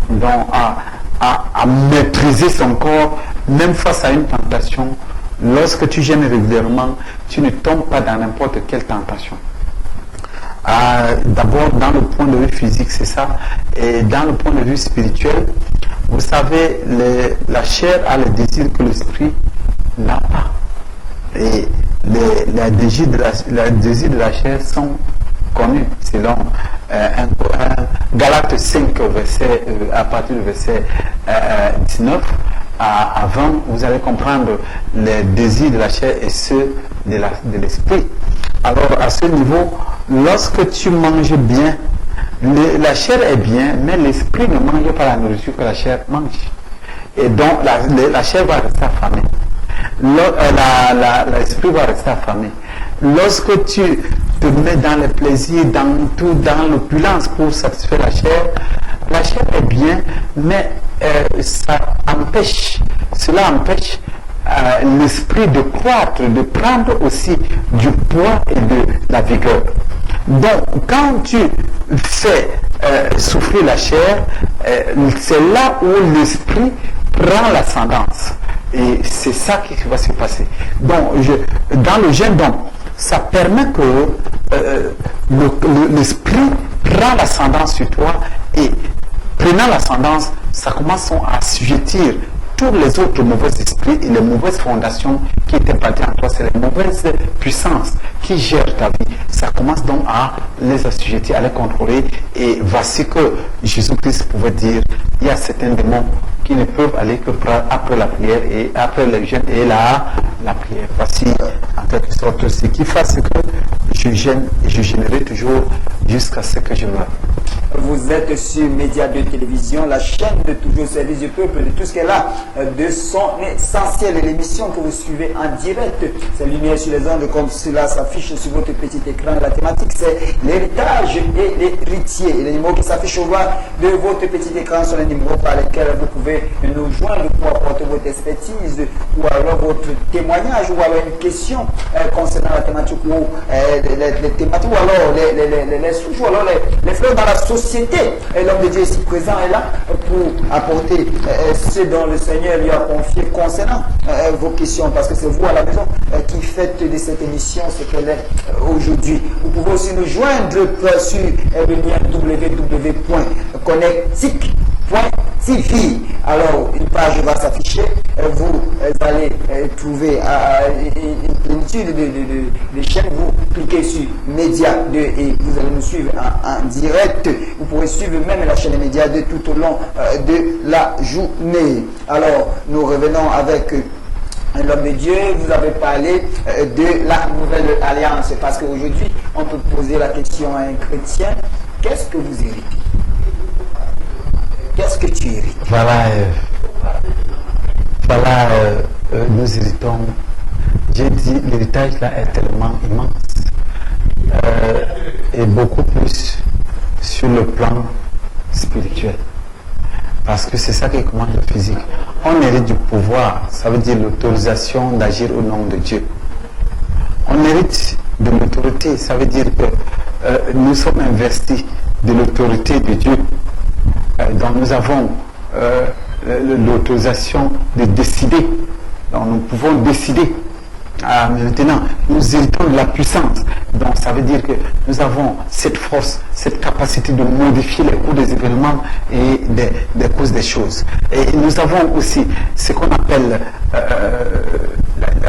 donc à maîtriser son corps, même face à une tentation. Lorsque tu jeûnes régulièrement, tu ne tombes pas dans n'importe quelle tentation. D'abord, dans le point de vue physique, c'est ça. Et dans le point de vue spirituel, vous savez, la chair a le désir que l'esprit n'a pas. Et les désirs de la chair sont connus selon Galates 5, à partir du verset 19 à 20, vous allez comprendre les désirs de la chair et ceux de l'esprit. Alors, à ce niveau, lorsque tu manges bien, la chair est bien, mais l'esprit ne mange pas la nourriture que la chair mange. Et donc, la chair va rester affamée. L'esprit va rester affamé. Lorsque tu te mets dans le plaisir, dans l'opulence pour satisfaire la chair est bien, mais cela empêche l'esprit de croître, de prendre aussi du poids et de la vigueur. Donc, quand tu fais souffrir la chair, c'est là où l'esprit prend l'ascendance. Et c'est ça qui va se passer. Donc, dans le jeûne, ça permet que l'esprit prend l'ascendance sur toi et prenant l'ascendance, ça commence à assujettir tous les autres mauvais esprits et les mauvaises fondations qui étaient bâties en toi. C'est les mauvaises puissances qui gèrent ta vie. Ça commence donc à les assujettir, à les contrôler. Et voici que Jésus-Christ pouvait dire, il y a certains démons qui ne peuvent aller que après la prière et après le jeûne et la prière. Voici en quelque sorte ce qui fasse que je gêne et je gênerai toujours jusqu'à ce que je meure. Vous êtes sur Média de Télévision, la chaîne de toujours service du peuple, de tout ce qu'elle a de son essentiel. Et l'émission que vous suivez en direct, c'est Lumière sur les ondes, comme cela s'affiche sur votre petit écran. La thématique, c'est l'héritage et l'héritier. Et les numéros qui s'affichent au bas de votre petit écran sont les numéros par lesquels vous pouvez nous joindre pour apporter votre expertise ou alors votre témoignage ou alors une question concernant la thématique ou les thématiques ou alors les souches ou alors les fleurs dans la société. Et l'homme de Dieu ici présent est là pour apporter ce dont le Seigneur lui a confié concernant vos questions, parce que c'est vous à la maison qui faites de cette émission ce qu'elle est aujourd'hui. Vous pouvez aussi nous joindre sur le lien www.connectic.tv. Alors, une page va s'afficher, vous allez trouver une plénitude de chaînes, vous cliquez sur Média 2 et vous allez nous suivre en direct. Vous pourrez suivre même la chaîne Média 2 tout au long de la journée. Alors, nous revenons avec l'homme de Dieu. Vous avez parlé de la nouvelle alliance, parce qu'aujourd'hui, on peut poser la question à un chrétien, qu'est-ce que vous héritez? Qu'est-ce que tu hérites? Nous héritons. J'ai dit, l'héritage là est tellement immense et beaucoup plus sur le plan spirituel. Parce que c'est ça qui commande le physique. On hérite du pouvoir, ça veut dire l'autorisation d'agir au nom de Dieu. On hérite de l'autorité, ça veut dire que nous sommes investis de l'autorité de Dieu. Donc nous avons l'autorisation de décider. Donc nous pouvons décider. Maintenant, nous héritons de la puissance. Donc ça veut dire que nous avons cette force, cette capacité de modifier les cours des événements et des causes des choses. Et nous avons aussi ce qu'on appelle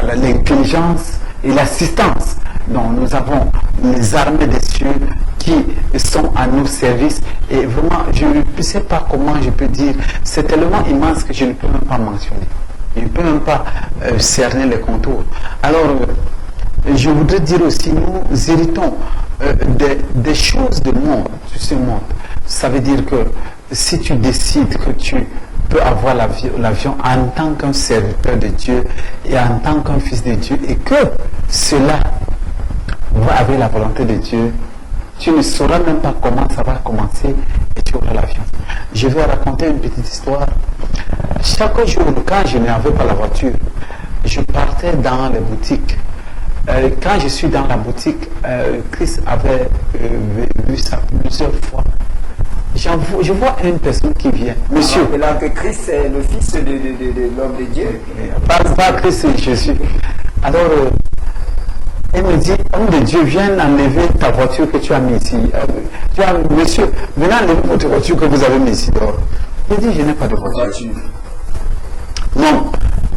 l'intelligence et l'assistance. Donc nous avons les armées des cieux qui sont à nos services. Et vraiment, je ne sais pas comment je peux dire, c'est tellement immense que je ne peux même pas mentionner. Je ne peux même pas cerner les contours. Alors, je voudrais dire aussi, nous héritons des choses du monde, sur ce monde. Ça veut dire que si tu décides que tu peux avoir l'avion en tant qu'un serviteur de Dieu et en tant qu'un fils de Dieu, et que cela va avec la volonté de Dieu, tu ne sauras même pas comment ça va commencer et tu auras l'avion. Je vais raconter une petite histoire. Chaque jour, quand je n'avais pas la voiture, je partais dans les boutiques. Quand je suis dans la boutique, Chris avait vu ça plusieurs fois. Je vois une personne qui vient. Monsieur. Et là que Christ est le fils de l'homme de Dieu. Pas Christ, Jésus. Alors, Elle me dit, homme de Dieu, viens enlever ta voiture que tu as mis ici. Tu as, monsieur, venez enlever votre voiture que vous avez mis ici dehors. Je dis, je n'ai pas de voiture. Non.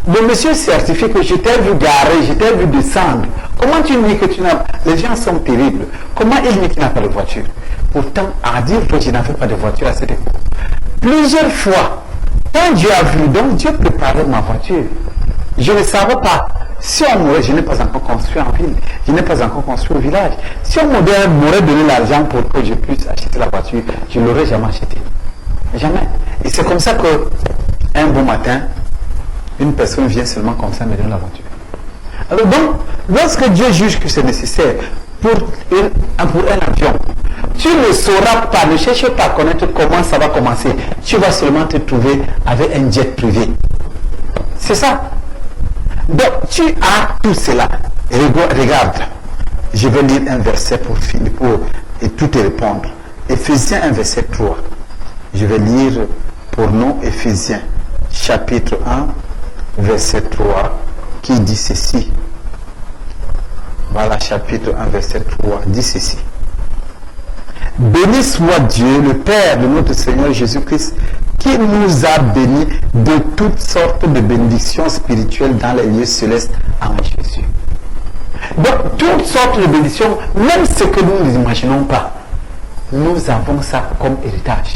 Le monsieur certifie que je t'ai vu garer, je t'ai vu descendre. Comment tu dis que tu n'as... Les gens sont terribles. Comment il dit qu'il n'a pas de voiture? Pourtant, à dire que je n'avais pas de voiture à cette époque. Plusieurs fois, quand Dieu a vu, donc Dieu préparait ma voiture. Je ne savais pas. Si on m'aurait, je n'ai pas encore construit en ville, je n'ai pas encore construit au village. Si on m'aurait donné l'argent pour que je puisse acheter la voiture, je ne l'aurais jamais acheté. Jamais. Et c'est comme ça que, un bon matin, une personne vient seulement comme ça me donner la voiture. Alors donc, lorsque Dieu juge que c'est nécessaire pour un avion, tu ne sauras pas, ne cherche pas à connaître comment ça va commencer. Tu vas seulement te trouver avec un jet privé. C'est ça. Donc, tu as tout cela. Regarde, je vais lire un verset pour et tout te répondre. Éphésiens 1, verset 3. Je vais lire pour nous Éphésiens, chapitre 1, verset 3, qui dit ceci. Voilà, chapitre 1, verset 3, dit ceci. Béni soit Dieu, le Père de notre Seigneur Jésus-Christ, qui nous a bénis de toutes sortes de bénédictions spirituelles dans les lieux célestes en Jésus. Donc, toutes sortes de bénédictions, même ce que nous n'imaginons pas, nous avons ça comme héritage.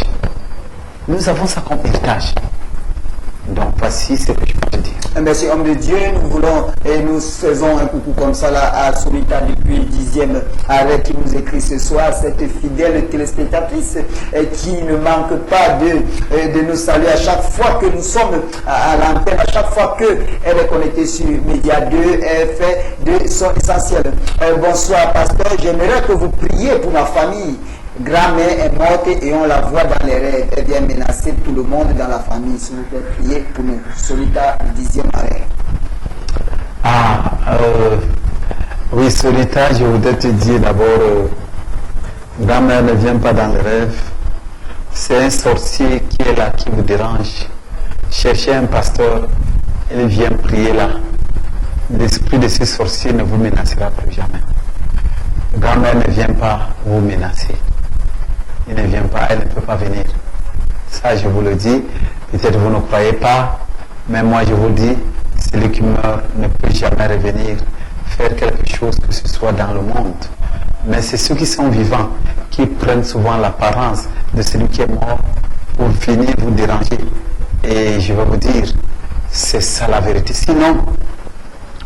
Nous avons ça comme héritage. Donc, voici ce que je peux te dire. Merci, homme de Dieu. Nous voulons et nous faisons un coucou comme ça là à Solita depuis le 10e arrêt qui nous écrit ce soir, cette fidèle téléspectatrice qui ne manque pas de nous saluer à chaque fois que nous sommes à l'antenne, à chaque fois qu'elle est connectée sur Média 2, elle fait de son essentiel. Bonsoir, pasteur. J'aimerais que vous priez pour ma famille. Grand-mère est morte et on la voit dans les rêves. Elle vient menacer tout le monde dans la famille. S'il vous plaît, priez pour nous. Solita, 10e arrêt. Oui, Solita, je voudrais te dire d'abord, grand-mère ne vient pas dans les rêves. C'est un sorcier qui est là, qui vous dérange. Cherchez un pasteur, il vient prier là. L'esprit de ce sorcier ne vous menacera plus jamais. Grand-mère ne vient pas vous menacer. Il ne vient pas, elle ne peut pas venir. Ça, je vous le dis. Peut-être vous ne croyez pas, mais moi, je vous dis, celui qui meurt ne peut jamais revenir faire quelque chose que ce soit dans le monde. Mais c'est ceux qui sont vivants qui prennent souvent l'apparence de celui qui est mort pour venir vous déranger. Et je vais vous dire, c'est ça la vérité. Sinon,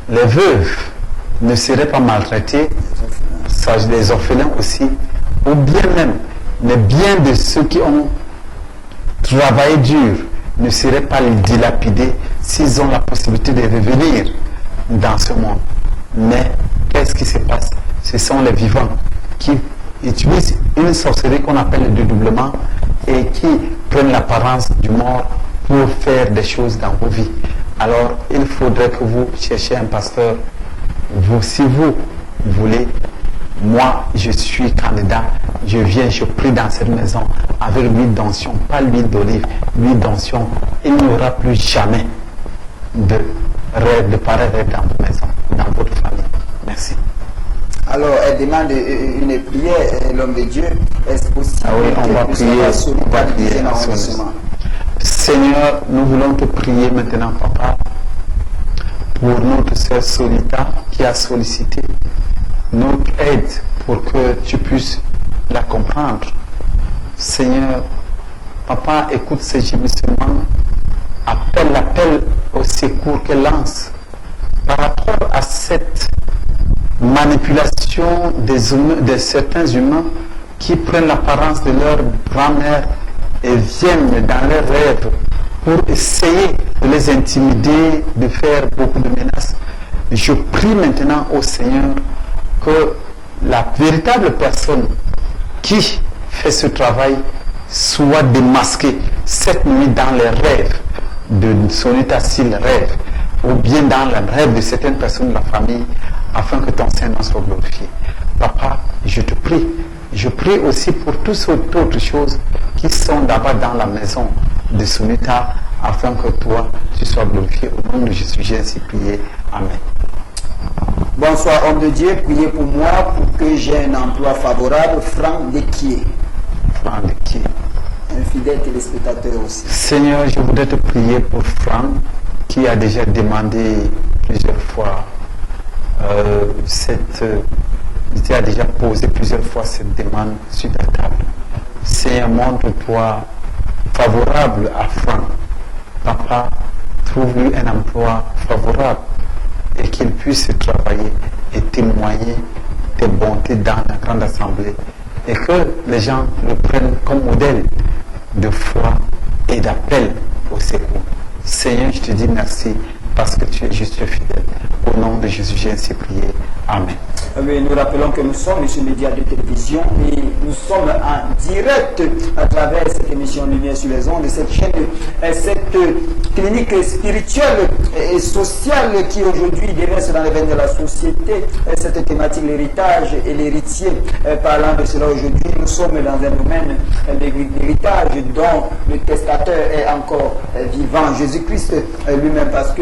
les veuves ne seraient pas maltraitées, les orphelins aussi, ou bien même les biens de ceux qui ont travaillé dur ne seraient pas dilapidés s'ils ont la possibilité de revenir dans ce monde. Mais qu'est-ce qui se passe? Ce sont les vivants qui utilisent une sorcellerie qu'on appelle le dédoublement et qui prennent l'apparence du mort pour faire des choses dans vos vies. Alors, il faudrait que vous cherchiez un pasteur. Si vous voulez, moi, je suis candidat, je viens, je prie dans cette maison avec l'huile d'onction, pas l'huile d'olive, l'huile d'onction. Il n'y aura plus jamais de rêve, de pareil rêve dans votre maison, dans votre famille. Merci. Alors, elle demande une prière, l'homme de Dieu. Est-ce possible? Ah oui, on va prier ensemble. Seigneur, nous voulons te prier maintenant, Papa, pour notre sœur Solita qui a sollicité notre aide pour que tu puisses la comprendre. Seigneur, Papa, écoute ces gémissements, l'appel au secours qu'elle lance par rapport à cette manipulation de certains humains qui prennent l'apparence de leur grand-mère et viennent dans leurs rêves pour essayer de les intimider, de faire beaucoup de menaces. Je prie maintenant au Seigneur que la véritable personne qui fait ce travail soit démasquée cette nuit dans les rêves de Solita s'il rêve, ou bien dans les rêves de certaines personnes de la famille, afin que ton Saint-Nom soit glorifié. Papa, je te prie. Je prie aussi pour toutes sortes d'autres choses qui sont d'abord dans la maison de Solita, afin que toi, tu sois glorifié. Au nom de Jésus, j'ai ainsi prié. Amen. Bonsoir. Bonsoir, homme de Dieu. Priez pour moi pour que j'ai un emploi favorable. Franck Desquier. Franck Desquier. Un fidèle téléspectateur aussi. Seigneur, je voudrais te prier pour Franck qui a déjà demandé plusieurs fois qui a déjà posé plusieurs fois cette demande sur ta table. Seigneur, montre-toi favorable à Franck. Papa, trouve-lui un emploi favorable et qu'il puisse travailler et témoigner tes bontés dans la grande assemblée et que les gens le prennent comme modèle de foi et d'appel au secours. Seigneur, je te dis merci parce que tu es juste fidèle. Au nom de Jésus, j'ai ainsi prié. Amen. Oui, nous rappelons que nous sommes sur Média de télévision et nous sommes en direct à travers cette émission Lumière sur les ondes, cette chaîne, cette clinique spirituelle et sociale qui aujourd'hui déverse dans les veines de la société cette thématique, l'héritage et l'héritier. Parlant de cela aujourd'hui, nous sommes dans un domaine, l'héritage dont le testateur est encore vivant, Jésus-Christ lui-même, parce que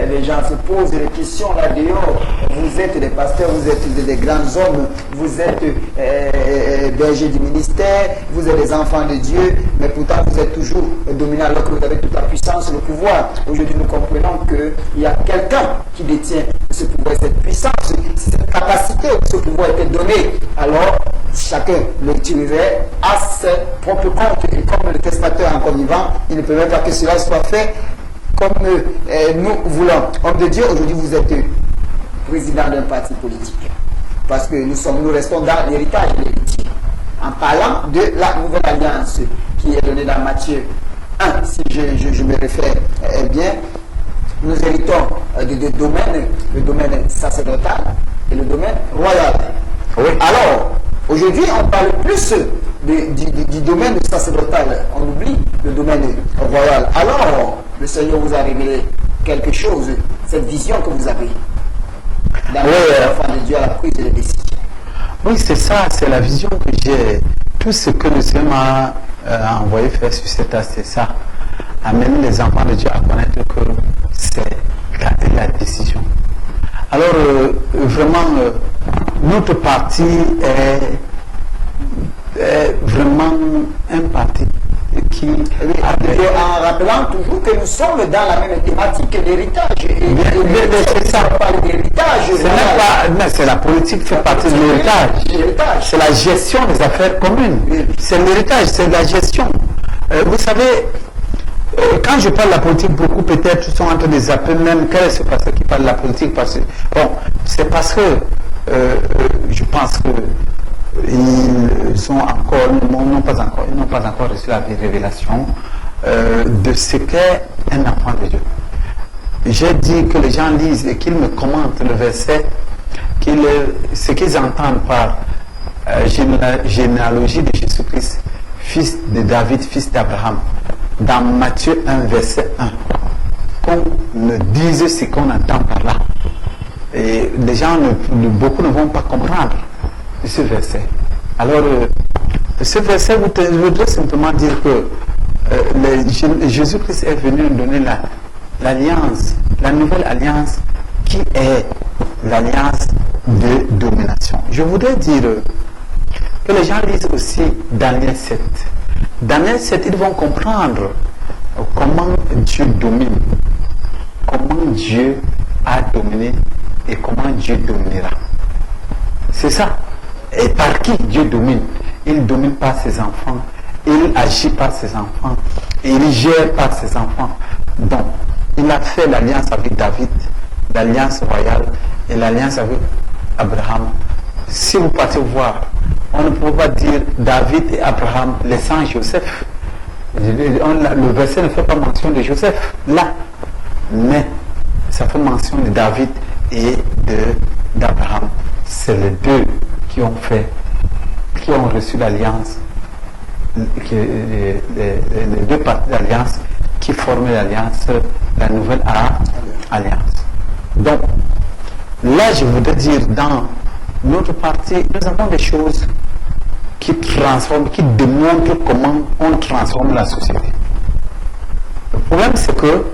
les gens se posent des questions là dehors. Vous êtes des pasteurs, vous êtes des grands hommes, vous êtes bergers du ministère, vous êtes des enfants de Dieu, mais pourtant vous êtes toujours dominants alors que vous avez toute la puissance, le pouvoir. Aujourd'hui, nous comprenons qu'il y a quelqu'un qui détient ce pouvoir, cette puissance, cette capacité, ce pouvoir était donné. Alors, chacun l'utiliserait à ses propres comptes. Et comme le testateur est encore vivant, il ne peut même pas que cela soit fait comme nous voulons. Homme de Dieu, aujourd'hui vous êtes président d'un parti politique. Parce que nous restons dans l'héritage de l'héritier. En parlant de la nouvelle alliance qui est donnée dans Matthieu 1, si je me réfère bien, nous héritons de deux domaines, le domaine sacerdotal et le domaine royal. Oui. Alors, aujourd'hui, on parle plus du domaine sacerdotal. On oublie le domaine royal. Alors, le Seigneur vous a révélé quelque chose, cette vision que vous avez. Dans l'enfant de Dieu à la prise de décision. Oui, c'est ça, c'est la vision que j'ai. Tout ce que le Seigneur m'a envoyé faire sur cette terre, c'est ça. Amener les enfants de Dieu à connaître que c'est la décision. Alors, vraiment, notre parti est vraiment un parti qui... En rappelant toujours que nous sommes dans la même thématique, l'héritage. C'est ça. C'est la politique fait partie de l'héritage. C'est la gestion des affaires communes. C'est l'héritage, c'est la gestion. Vous savez, quand je parle de la politique, beaucoup peut-être sont en train de zapper même quel est ce pasteur qui parle de la politique. C'est parce que je pense que ils sont encore, n'ont pas encore reçu la révélation de ce qu'est un enfant de Dieu. J'ai dit que les gens lisent et qu'ils me commentent le verset, ce qu'ils entendent par généalogie de Jésus-Christ, fils de David, fils d'Abraham, dans Matthieu 1, verset 1, qu'on me dise ce qu'on entend par là. Et les gens, beaucoup ne vont pas comprendre ce verset. Alors, ce verset voudrait simplement dire que Jésus-Christ est venu nous donner l'alliance, la nouvelle alliance qui est l'alliance de domination. Je voudrais dire que les gens lisent aussi Daniel 7. Daniel 7, ils vont comprendre comment Dieu domine, comment Dieu a dominé et comment Dieu dominera. C'est ça. Et par qui Dieu domine? Il domine par ses enfants, il agit par ses enfants, et il gère par ses enfants. Donc, il a fait l'alliance avec David, l'alliance royale et l'alliance avec Abraham. Si vous partez voir, on ne peut pas dire David et Abraham laissant Joseph. Le verset ne fait pas mention de Joseph là, mais ça fait mention de David et d'Abraham. C'est les deux qui ont reçu l'alliance, les deux parties d'alliance qui formaient l'alliance, la nouvelle alliance. Donc, là, je voudrais dire, dans notre parti, nous avons des choses qui transforment, qui démontrent comment on transforme la société. Le problème, c'est que,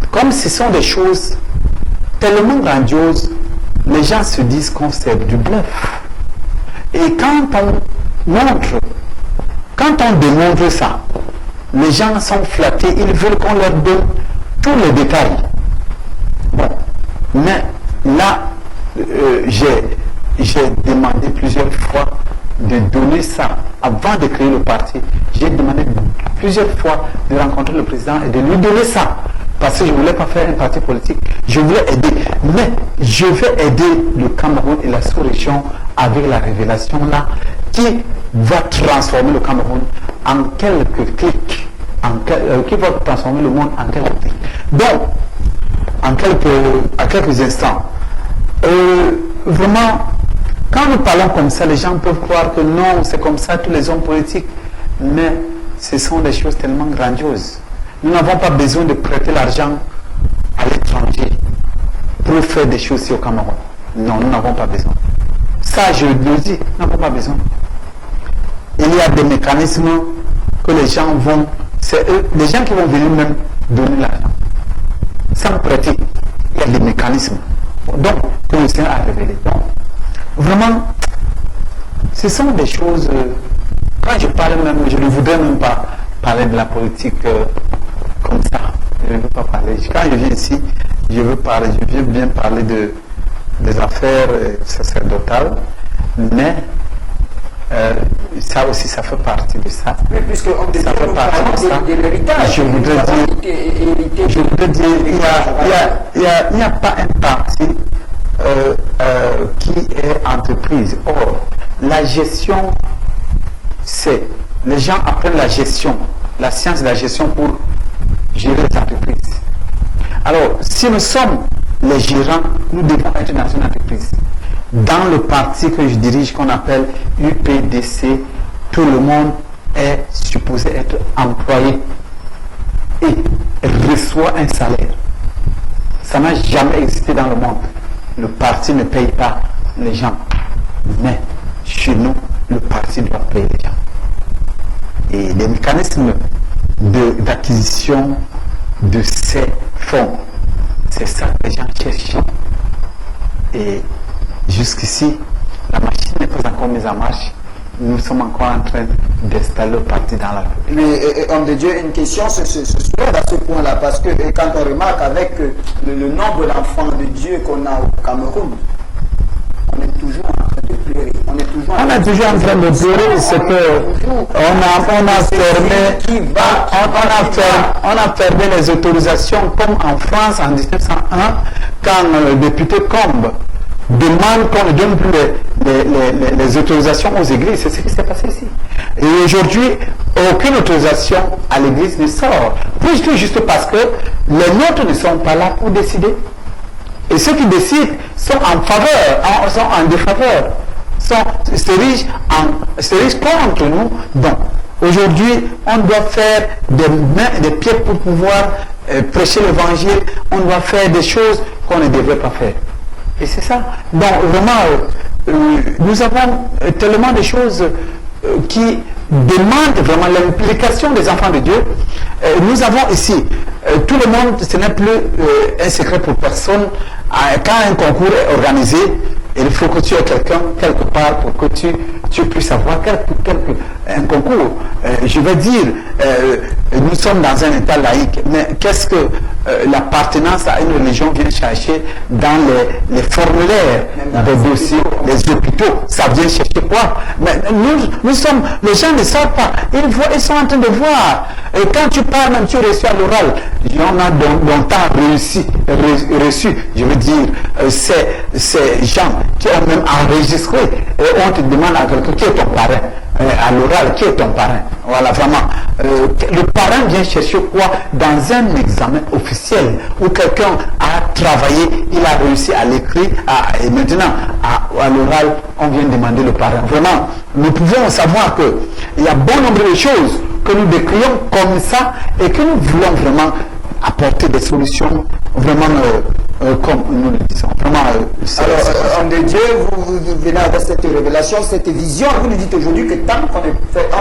comme ce sont des choses tellement grandioses, les gens se disent qu'on sert du bluff. Et quand on démontre ça, les gens sont flattés, ils veulent qu'on leur donne tous les détails. Bon, mais là, j'ai demandé plusieurs fois de donner ça. Avant de créer le parti, j'ai demandé plusieurs fois de rencontrer le président et de lui donner ça. Parce que je ne voulais pas faire un parti politique, je voulais aider. Mais je vais aider le Cameroun et la sous-région avec la révélation là qui va transformer le Cameroun en quelques clics, qui va transformer le monde en quelques clics. Donc, à quelques instants, vraiment, quand nous parlons comme ça, les gens peuvent croire que non, c'est comme ça tous les hommes politiques. Mais ce sont des choses tellement grandioses. Nous n'avons pas besoin de prêter l'argent à l'étranger pour faire des choses ici au Cameroun. Non, nous n'avons pas besoin. Ça, je le dis, nous n'avons pas besoin. Il y a des mécanismes que les gens vont... C'est eux, les gens qui vont venir même donner l'argent. Sans prêter, il y a des mécanismes. Donc, que le Seigneur a révélé. Donc, vraiment, ce sont des choses... quand je parle même, je ne voudrais même pas parler de la politique comme ça. Je ne veux pas parler. Quand je viens ici, je viens bien parler des affaires sacerdotales, mais ça aussi, ça fait partie de ça. Mais puisque on ça fait partie de l'héritage. Je voudrais dire, il n'y a pas un parti qui est entreprise. Or, la gestion, les gens apprennent la gestion, la science de la gestion pour gérer les entreprises. Alors, si nous sommes les gérants, nous devons être dans une entreprise. Dans le parti que je dirige, qu'on appelle UPDC, tout le monde est supposé être employé et reçoit un salaire. Ça n'a jamais existé dans le monde. Le parti ne paye pas les gens. Mais chez nous, le parti doit payer les gens. Et les mécanismes d'acquisition de ces fonds, c'est ça que les gens cherchent. Et jusqu'ici, la machine n'est pas encore mise en marche. Nous sommes encore en train d'installer le parti dans la République. Mais, homme de Dieu, une question se soulève à ce point-là, parce que quand on remarque avec le nombre d'enfants de Dieu qu'on a au Cameroun, on est toujours en train de pleurer. On est toujours en train de pleurer, c'est que on a fermé les autorisations comme en France en 1901, quand le député Combe demande qu'on ne donne plus les autorisations aux églises. C'est ce qui s'est passé ici. Et aujourd'hui, aucune autorisation à l'église ne sort. Juste parce que les nôtres ne sont pas là pour décider. Et ceux qui décident sont en faveur, sont en défaveur, se rigent contre nous. Donc, aujourd'hui, on doit faire des mains et des pieds pour pouvoir prêcher l'évangile. On doit faire des choses qu'on ne devrait pas faire. Et c'est ça. Donc, vraiment, nous avons tellement de choses qui demandent vraiment l'implication des enfants de Dieu. Nous avons ici, tout le monde, ce n'est plus un secret pour personne. Quand un concours est organisé, il faut que tu aies quelqu'un quelque part pour que tu puisses avoir un concours. Je veux dire, nous sommes dans un état laïque, mais qu'est-ce que l'appartenance à une religion vient chercher dans les formulaires des dossiers, les hôpitaux? Ça vient chercher quoi? Mais nous sommes, les gens ne savent pas. Ils sont en train de voir. Et quand tu parles, même tu reçois à l'oral, il y en a dont tu as reçu. Je veux dire, ces gens qui ont même enregistré et on te demande à quelqu'un qui est ton parrain. À l'oral, qui est ton parrain? Voilà, vraiment. Le parrain vient chercher quoi? Dans un examen officiel où quelqu'un a travaillé, il a réussi à l'écrire, et maintenant, à l'oral, on vient demander le parrain. Vraiment, nous pouvons savoir qu'il y a bon nombre de choses que nous décrions comme ça et que nous voulons vraiment apporter des solutions vraiment comme nous le disons. Vraiment, alors, homme de Dieu, vous venez avec cette révélation, cette vision, vous nous dites aujourd'hui que tant qu'on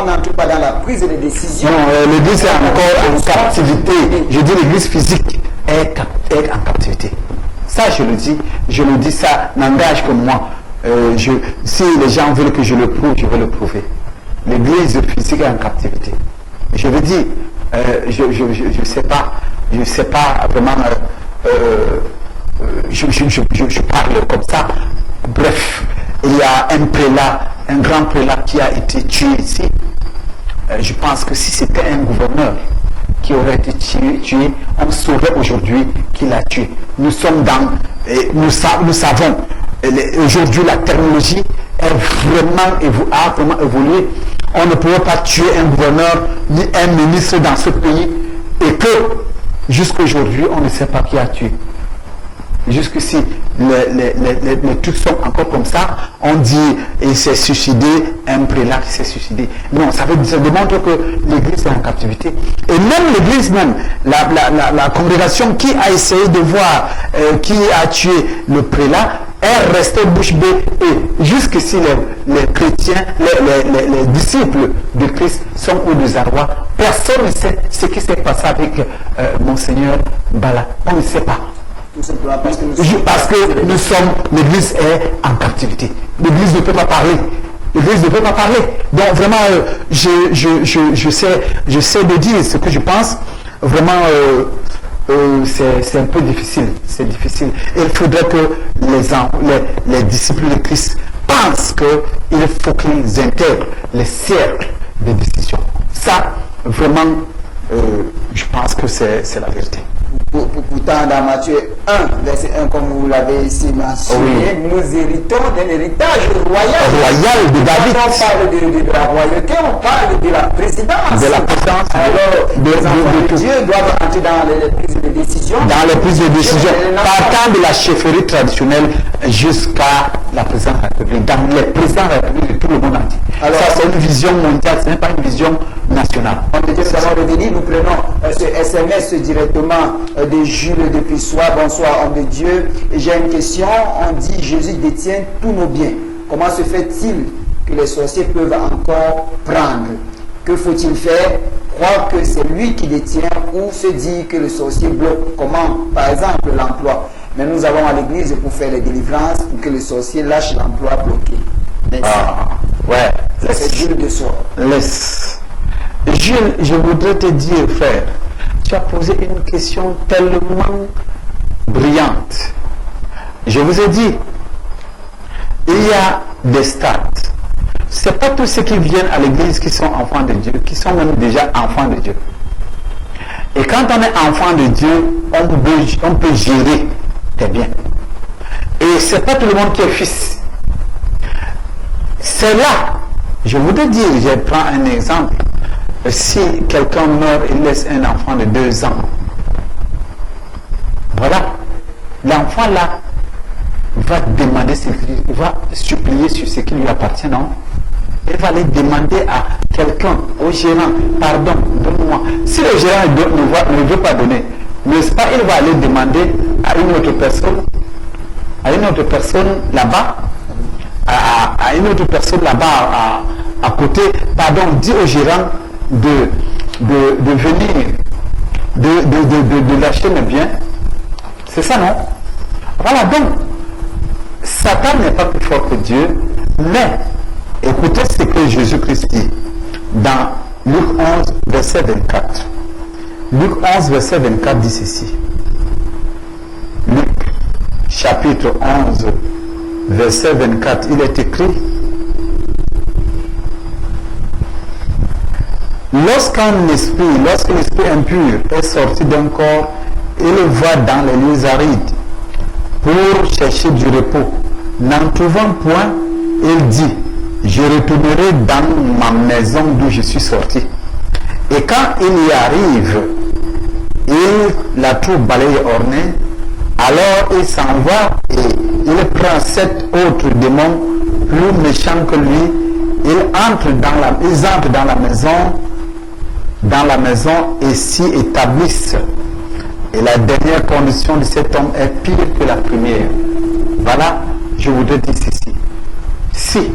n'entre pas dans la prise des décisions... Non, l'église est encore en captivité. Je dis l'église physique est en captivité. Ça, je le dis, ça n'engage que moi. Si les gens veulent que je le prouve, je vais le prouver. L'église physique est en captivité. Je veux dire, je sais pas vraiment, je parle comme ça. Bref, il y a un prélat, un grand prélat qui a été tué ici. Je pense que si c'était un gouverneur qui aurait été tué, on saurait aujourd'hui qu'il a tué. Nous sommes nous savons, aujourd'hui la technologie a vraiment évolué. On ne pouvait pas tuer un gouverneur ni un ministre dans ce pays et que jusqu'à aujourd'hui on ne sait pas qui a tué. Jusqu'ici, les trucs sont encore comme ça. On dit il s'est suicidé, un prélat qui s'est suicidé. Non, ça démontre que l'église est en captivité. Et même l'église, la congrégation qui a essayé de voir qui a tué le prélat, est restée bouche bée. Et jusqu'ici, les chrétiens, les disciples de Christ sont au désarroi. Personne ne sait ce qui s'est passé avec Monseigneur Bala. On ne sait pas. Tout simplement parce que l'église est en captivité. L'église ne peut pas parler. L'église ne peut pas parler. Donc vraiment, je sais de dire ce que je pense. Vraiment, c'est un peu difficile. C'est difficile. Il faudrait que les disciples de Christ pensent qu'il faut qu'ils intègrent les cercles de décision. Ça, vraiment, je pense que c'est la vérité. Pourtant, dans Matthieu 1, verset 1, comme vous l'avez ici mentionné, nous héritons d'un héritage royal de David. Quand on parle de la royauté, on parle de la présidence. De la présidence. Alors, les enfants de Dieu doivent entrer dans les prises de décision. Dans les prises de décision, partant de la chefferie traditionnelle jusqu'à la présidence de la République, dans les présidents de la République de tout le monde entier. Alors, ça, c'est une vision mondiale, ce n'est pas une vision nationale. Nous allons revenir, nous prenons ce SMS directement de Jules depuis Soir. Bonsoir, homme de Dieu. J'ai une question. On dit Jésus détient tous nos biens. Comment se fait-il que les sorciers peuvent encore prendre? Que faut-il faire? Croire que c'est lui qui détient ou se dire que le sorcier bloque? Comment? Par exemple, l'emploi. Mais nous avons à l'église pour faire les délivrances pour que le sorcier lâche l'emploi bloqué. Merci. Ouais. C'est Jules de Soir. Jules, je voudrais te dire, frère, tu as posé une question tellement brillante. Je vous ai dit, il y a des stades. Ce n'est pas tous ceux qui viennent à l'église qui sont enfants de Dieu, qui sont même déjà enfants de Dieu. Et quand on est enfant de Dieu, on peut gérer tes biens. Et ce n'est pas tout le monde qui est fils. C'est là, je voudrais dire, je prends un exemple. Si quelqu'un meurt et laisse un enfant de 2 ans, voilà, l'enfant là va demander, il va supplier sur ce qui lui appartient, non? Il va aller demander à quelqu'un, au gérant, pardon, donne-moi. Si le gérant ne veut pas donner, n'est-ce pas, il va aller demander à une autre personne là-bas, à une autre personne là-bas à côté, pardon, dis au gérant de venir, de lâcher mes biens. C'est ça, non? Voilà, donc, Satan n'est pas plus fort que Dieu, mais écoutez ce que Jésus-Christ dit dans Luc 11, verset 24. Luc 11, verset 24 dit ceci. Luc, chapitre 11, verset 24, il est écrit: lorsqu'un esprit impur est sorti d'un corps, il va dans les lieux arides pour chercher du repos. N'en trouvant point, il dit: je retournerai dans ma maison d'où je suis sorti. Et quand il y arrive, il la trouve balayée ornée. Alors il s'en va et il prend 7 autres démons plus méchants que lui. Ils entrent dans la maison et s'y établissent. Et la dernière condition de cet homme est pire que la première. Voilà, je voudrais dire ceci. Si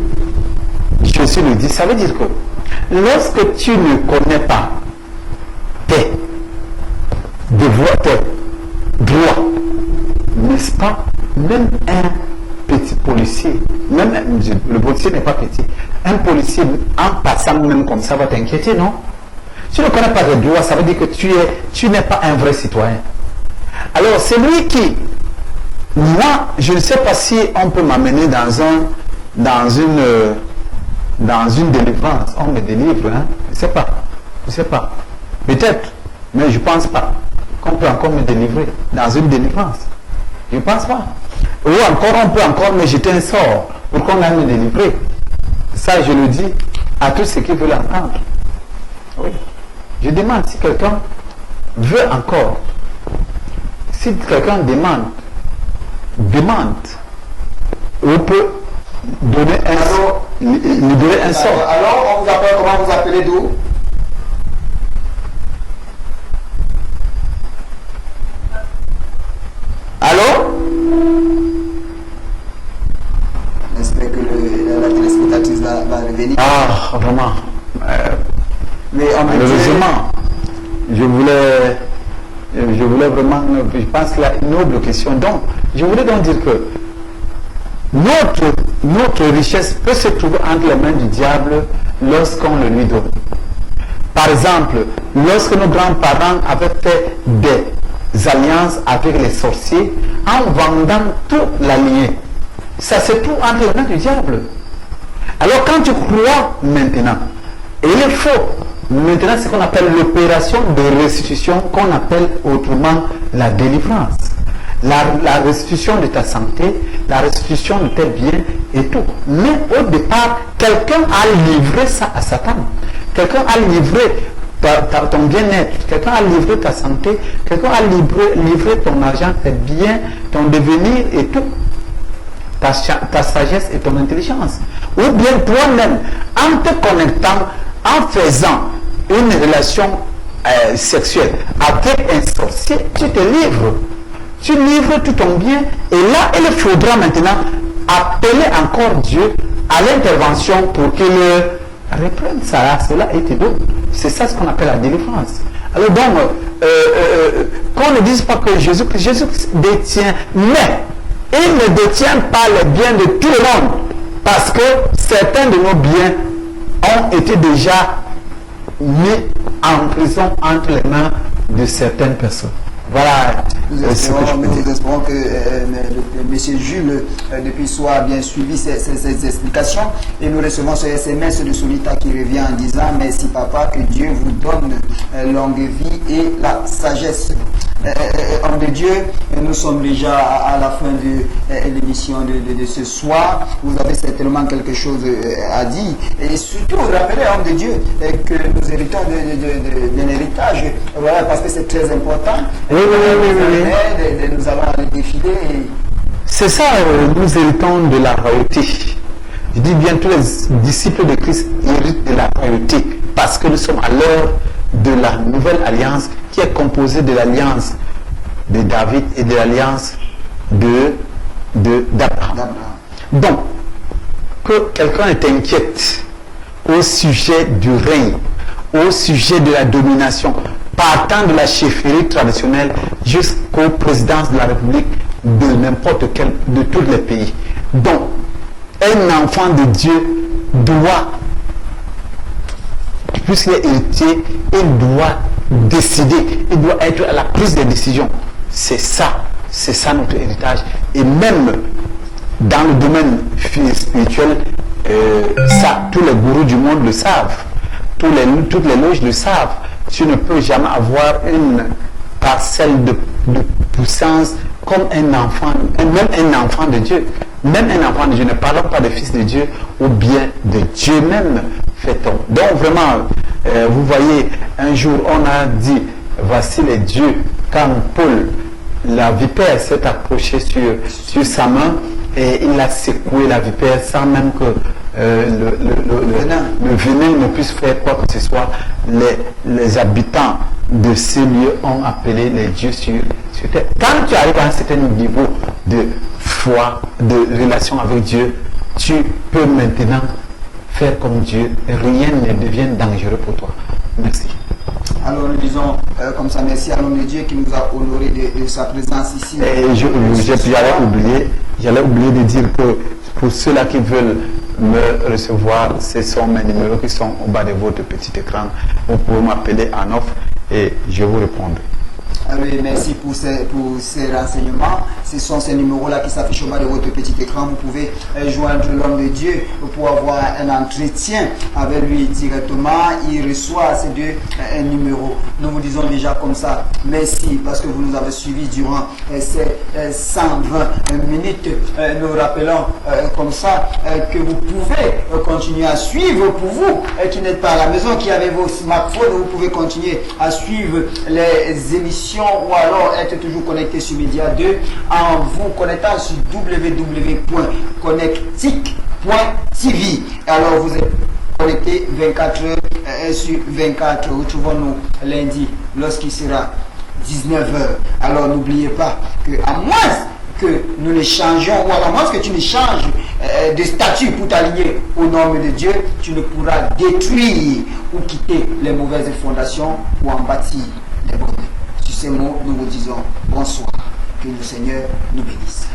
Jésus le dit, ça veut dire que lorsque tu ne connais pas tes devoirs, tes droits, n'est-ce pas, même un petit policier, même le policier n'est pas petit, un policier en passant même comme ça va t'inquiéter, non? Tu ne connais pas tes droits, ça veut dire que tu n'es pas un vrai citoyen. Alors c'est lui qui, moi, je ne sais pas si on peut m'amener dans une délivrance. On me délivre, hein? Je ne sais pas. Peut-être, mais je ne pense pas qu'on peut encore me délivrer dans une délivrance. Je ne pense pas. Ou encore, on peut encore me jeter un sort pour qu'on aille me délivrer. Ça, je le dis à tous ceux qui veulent entendre. Oui. Je demande si quelqu'un veut encore, si quelqu'un demande, on peut donner un sort. Alors, on vous appelle, comment vous appelez d'où? Allô? J'espère que la téléspectatrice va revenir. Ah, vraiment. Mais malheureusement, je voulais vraiment, je pense qu'il y a une noble question. Donc, je voulais donc dire que notre richesse peut se trouver entre les mains du diable lorsqu'on le lui donne. Par exemple, lorsque nos grands-parents avaient fait des alliances avec les sorciers en vendant toute la lignée, ça se trouve entre les mains du diable. Alors quand tu crois maintenant, et il est faux, maintenant c'est ce qu'on appelle l'opération de restitution, qu'on appelle autrement la délivrance. La restitution de ta santé, la restitution de tes biens et tout. Mais au départ, quelqu'un a livré ça à Satan. Quelqu'un a livré ton bien-être, quelqu'un a livré ta santé, quelqu'un a livré ton argent, tes biens, ton devenir et tout. Ta sagesse et ton intelligence. Ou bien toi-même, en te connectant, en faisant une relation sexuelle avec un sorcier, tu te livres. Tu livres tout ton bien et là, il faudra maintenant appeler encore Dieu à l'intervention pour qu'il reprenne ça. Cela et te donne. C'est ça ce qu'on appelle la délivrance. Alors donc, qu'on ne dise pas que Jésus détient, mais il ne détient pas les biens de tout le monde parce que certains de nos biens ont été déjà mis en prison entre les mains de certaines personnes. Voilà. Nous espérons que M. Jules, depuis soir, a bien suivi ces explications. Et nous recevons ce SMS de Solita qui revient en disant: merci papa, que Dieu vous donne longue vie et la sagesse. Homme de Dieu, nous sommes déjà à la fin de l'émission de ce soir. Vous avez certainement quelque chose à dire. Et surtout, vous rappelez, homme de Dieu, que nous héritons d'un héritage. Voilà, parce que c'est très important. Oui. Nous allons aller défiler. C'est ça, nous héritons de la royauté. Je dis bien, tous les disciples de Christ héritent de la royauté parce que nous sommes à l'heure de la nouvelle alliance qui est composée de l'alliance de David et de l'alliance d'Abraham. Donc, que quelqu'un est inquiète au sujet du règne, au sujet de la domination, partant de la chefferie traditionnelle jusqu'aux présidences de la République de n'importe quel, de tous les pays. Donc, un enfant de Dieu doit, puisqu'il est héritier, il doit décider, il doit être à la prise des décisions. C'est ça notre héritage. Et même dans le domaine spirituel, ça, tous les gourous du monde le savent, toutes les loges le savent. Tu ne peux jamais avoir une parcelle de puissance comme un enfant, même un enfant de Dieu. Même un enfant de Dieu, ne parlons pas de fils de Dieu ou bien de Dieu même fait-on. Donc vraiment, vous voyez, un jour on a dit, voici les dieux, quand Paul, la vipère s'est approchée sur sa main et il a secoué la vipère sans même que le venin ne puisse faire quoi que ce soit. Les habitants de ces lieux ont appelé les dieux sur terre. Quand tu arrives à un certain niveau de foi, de relation avec Dieu, tu peux maintenant faire comme Dieu. Rien ne devient dangereux pour toi. Merci. Alors nous disons comme ça merci à l'homme de Dieu qui nous a honoré de sa présence ici. Et j'avais oublié j'allais oublier de dire que pour ceux-là qui veulent me recevoir, ce sont mes numéros qui sont au bas de votre petit écran. Vous pouvez m'appeler en off et je vous répondrai. Oui, merci pour ces renseignements. Ce sont ces numéros-là qui s'affichent au bas de votre petit écran. Vous pouvez joindre l'homme de Dieu pour avoir un entretien avec lui directement. Il reçoit ces deux numéros. Nous vous disons déjà comme ça, merci parce que vous nous avez suivis durant ces 120 minutes. Nous rappelons comme ça que vous pouvez continuer à suivre pour vous qui n'êtes pas à la maison, qui avez vos smartphones, vous pouvez continuer à suivre les émissions ou alors être toujours connecté sur Média 2 en vous connectant sur www.connectic.tv. Alors vous êtes connecté 24 heures sur 24. Retrouvons-nous lundi lorsqu'il sera 19 heures. Alors n'oubliez pas que à moins que nous ne changions, ou à moins que tu ne changes de statut pour t'aligner au nom de Dieu, tu ne pourras détruire ou quitter les mauvaises fondations ou en bâtir les bonnes. Sur ces mots, nous vous disons bonsoir. Que le Seigneur nous bénisse.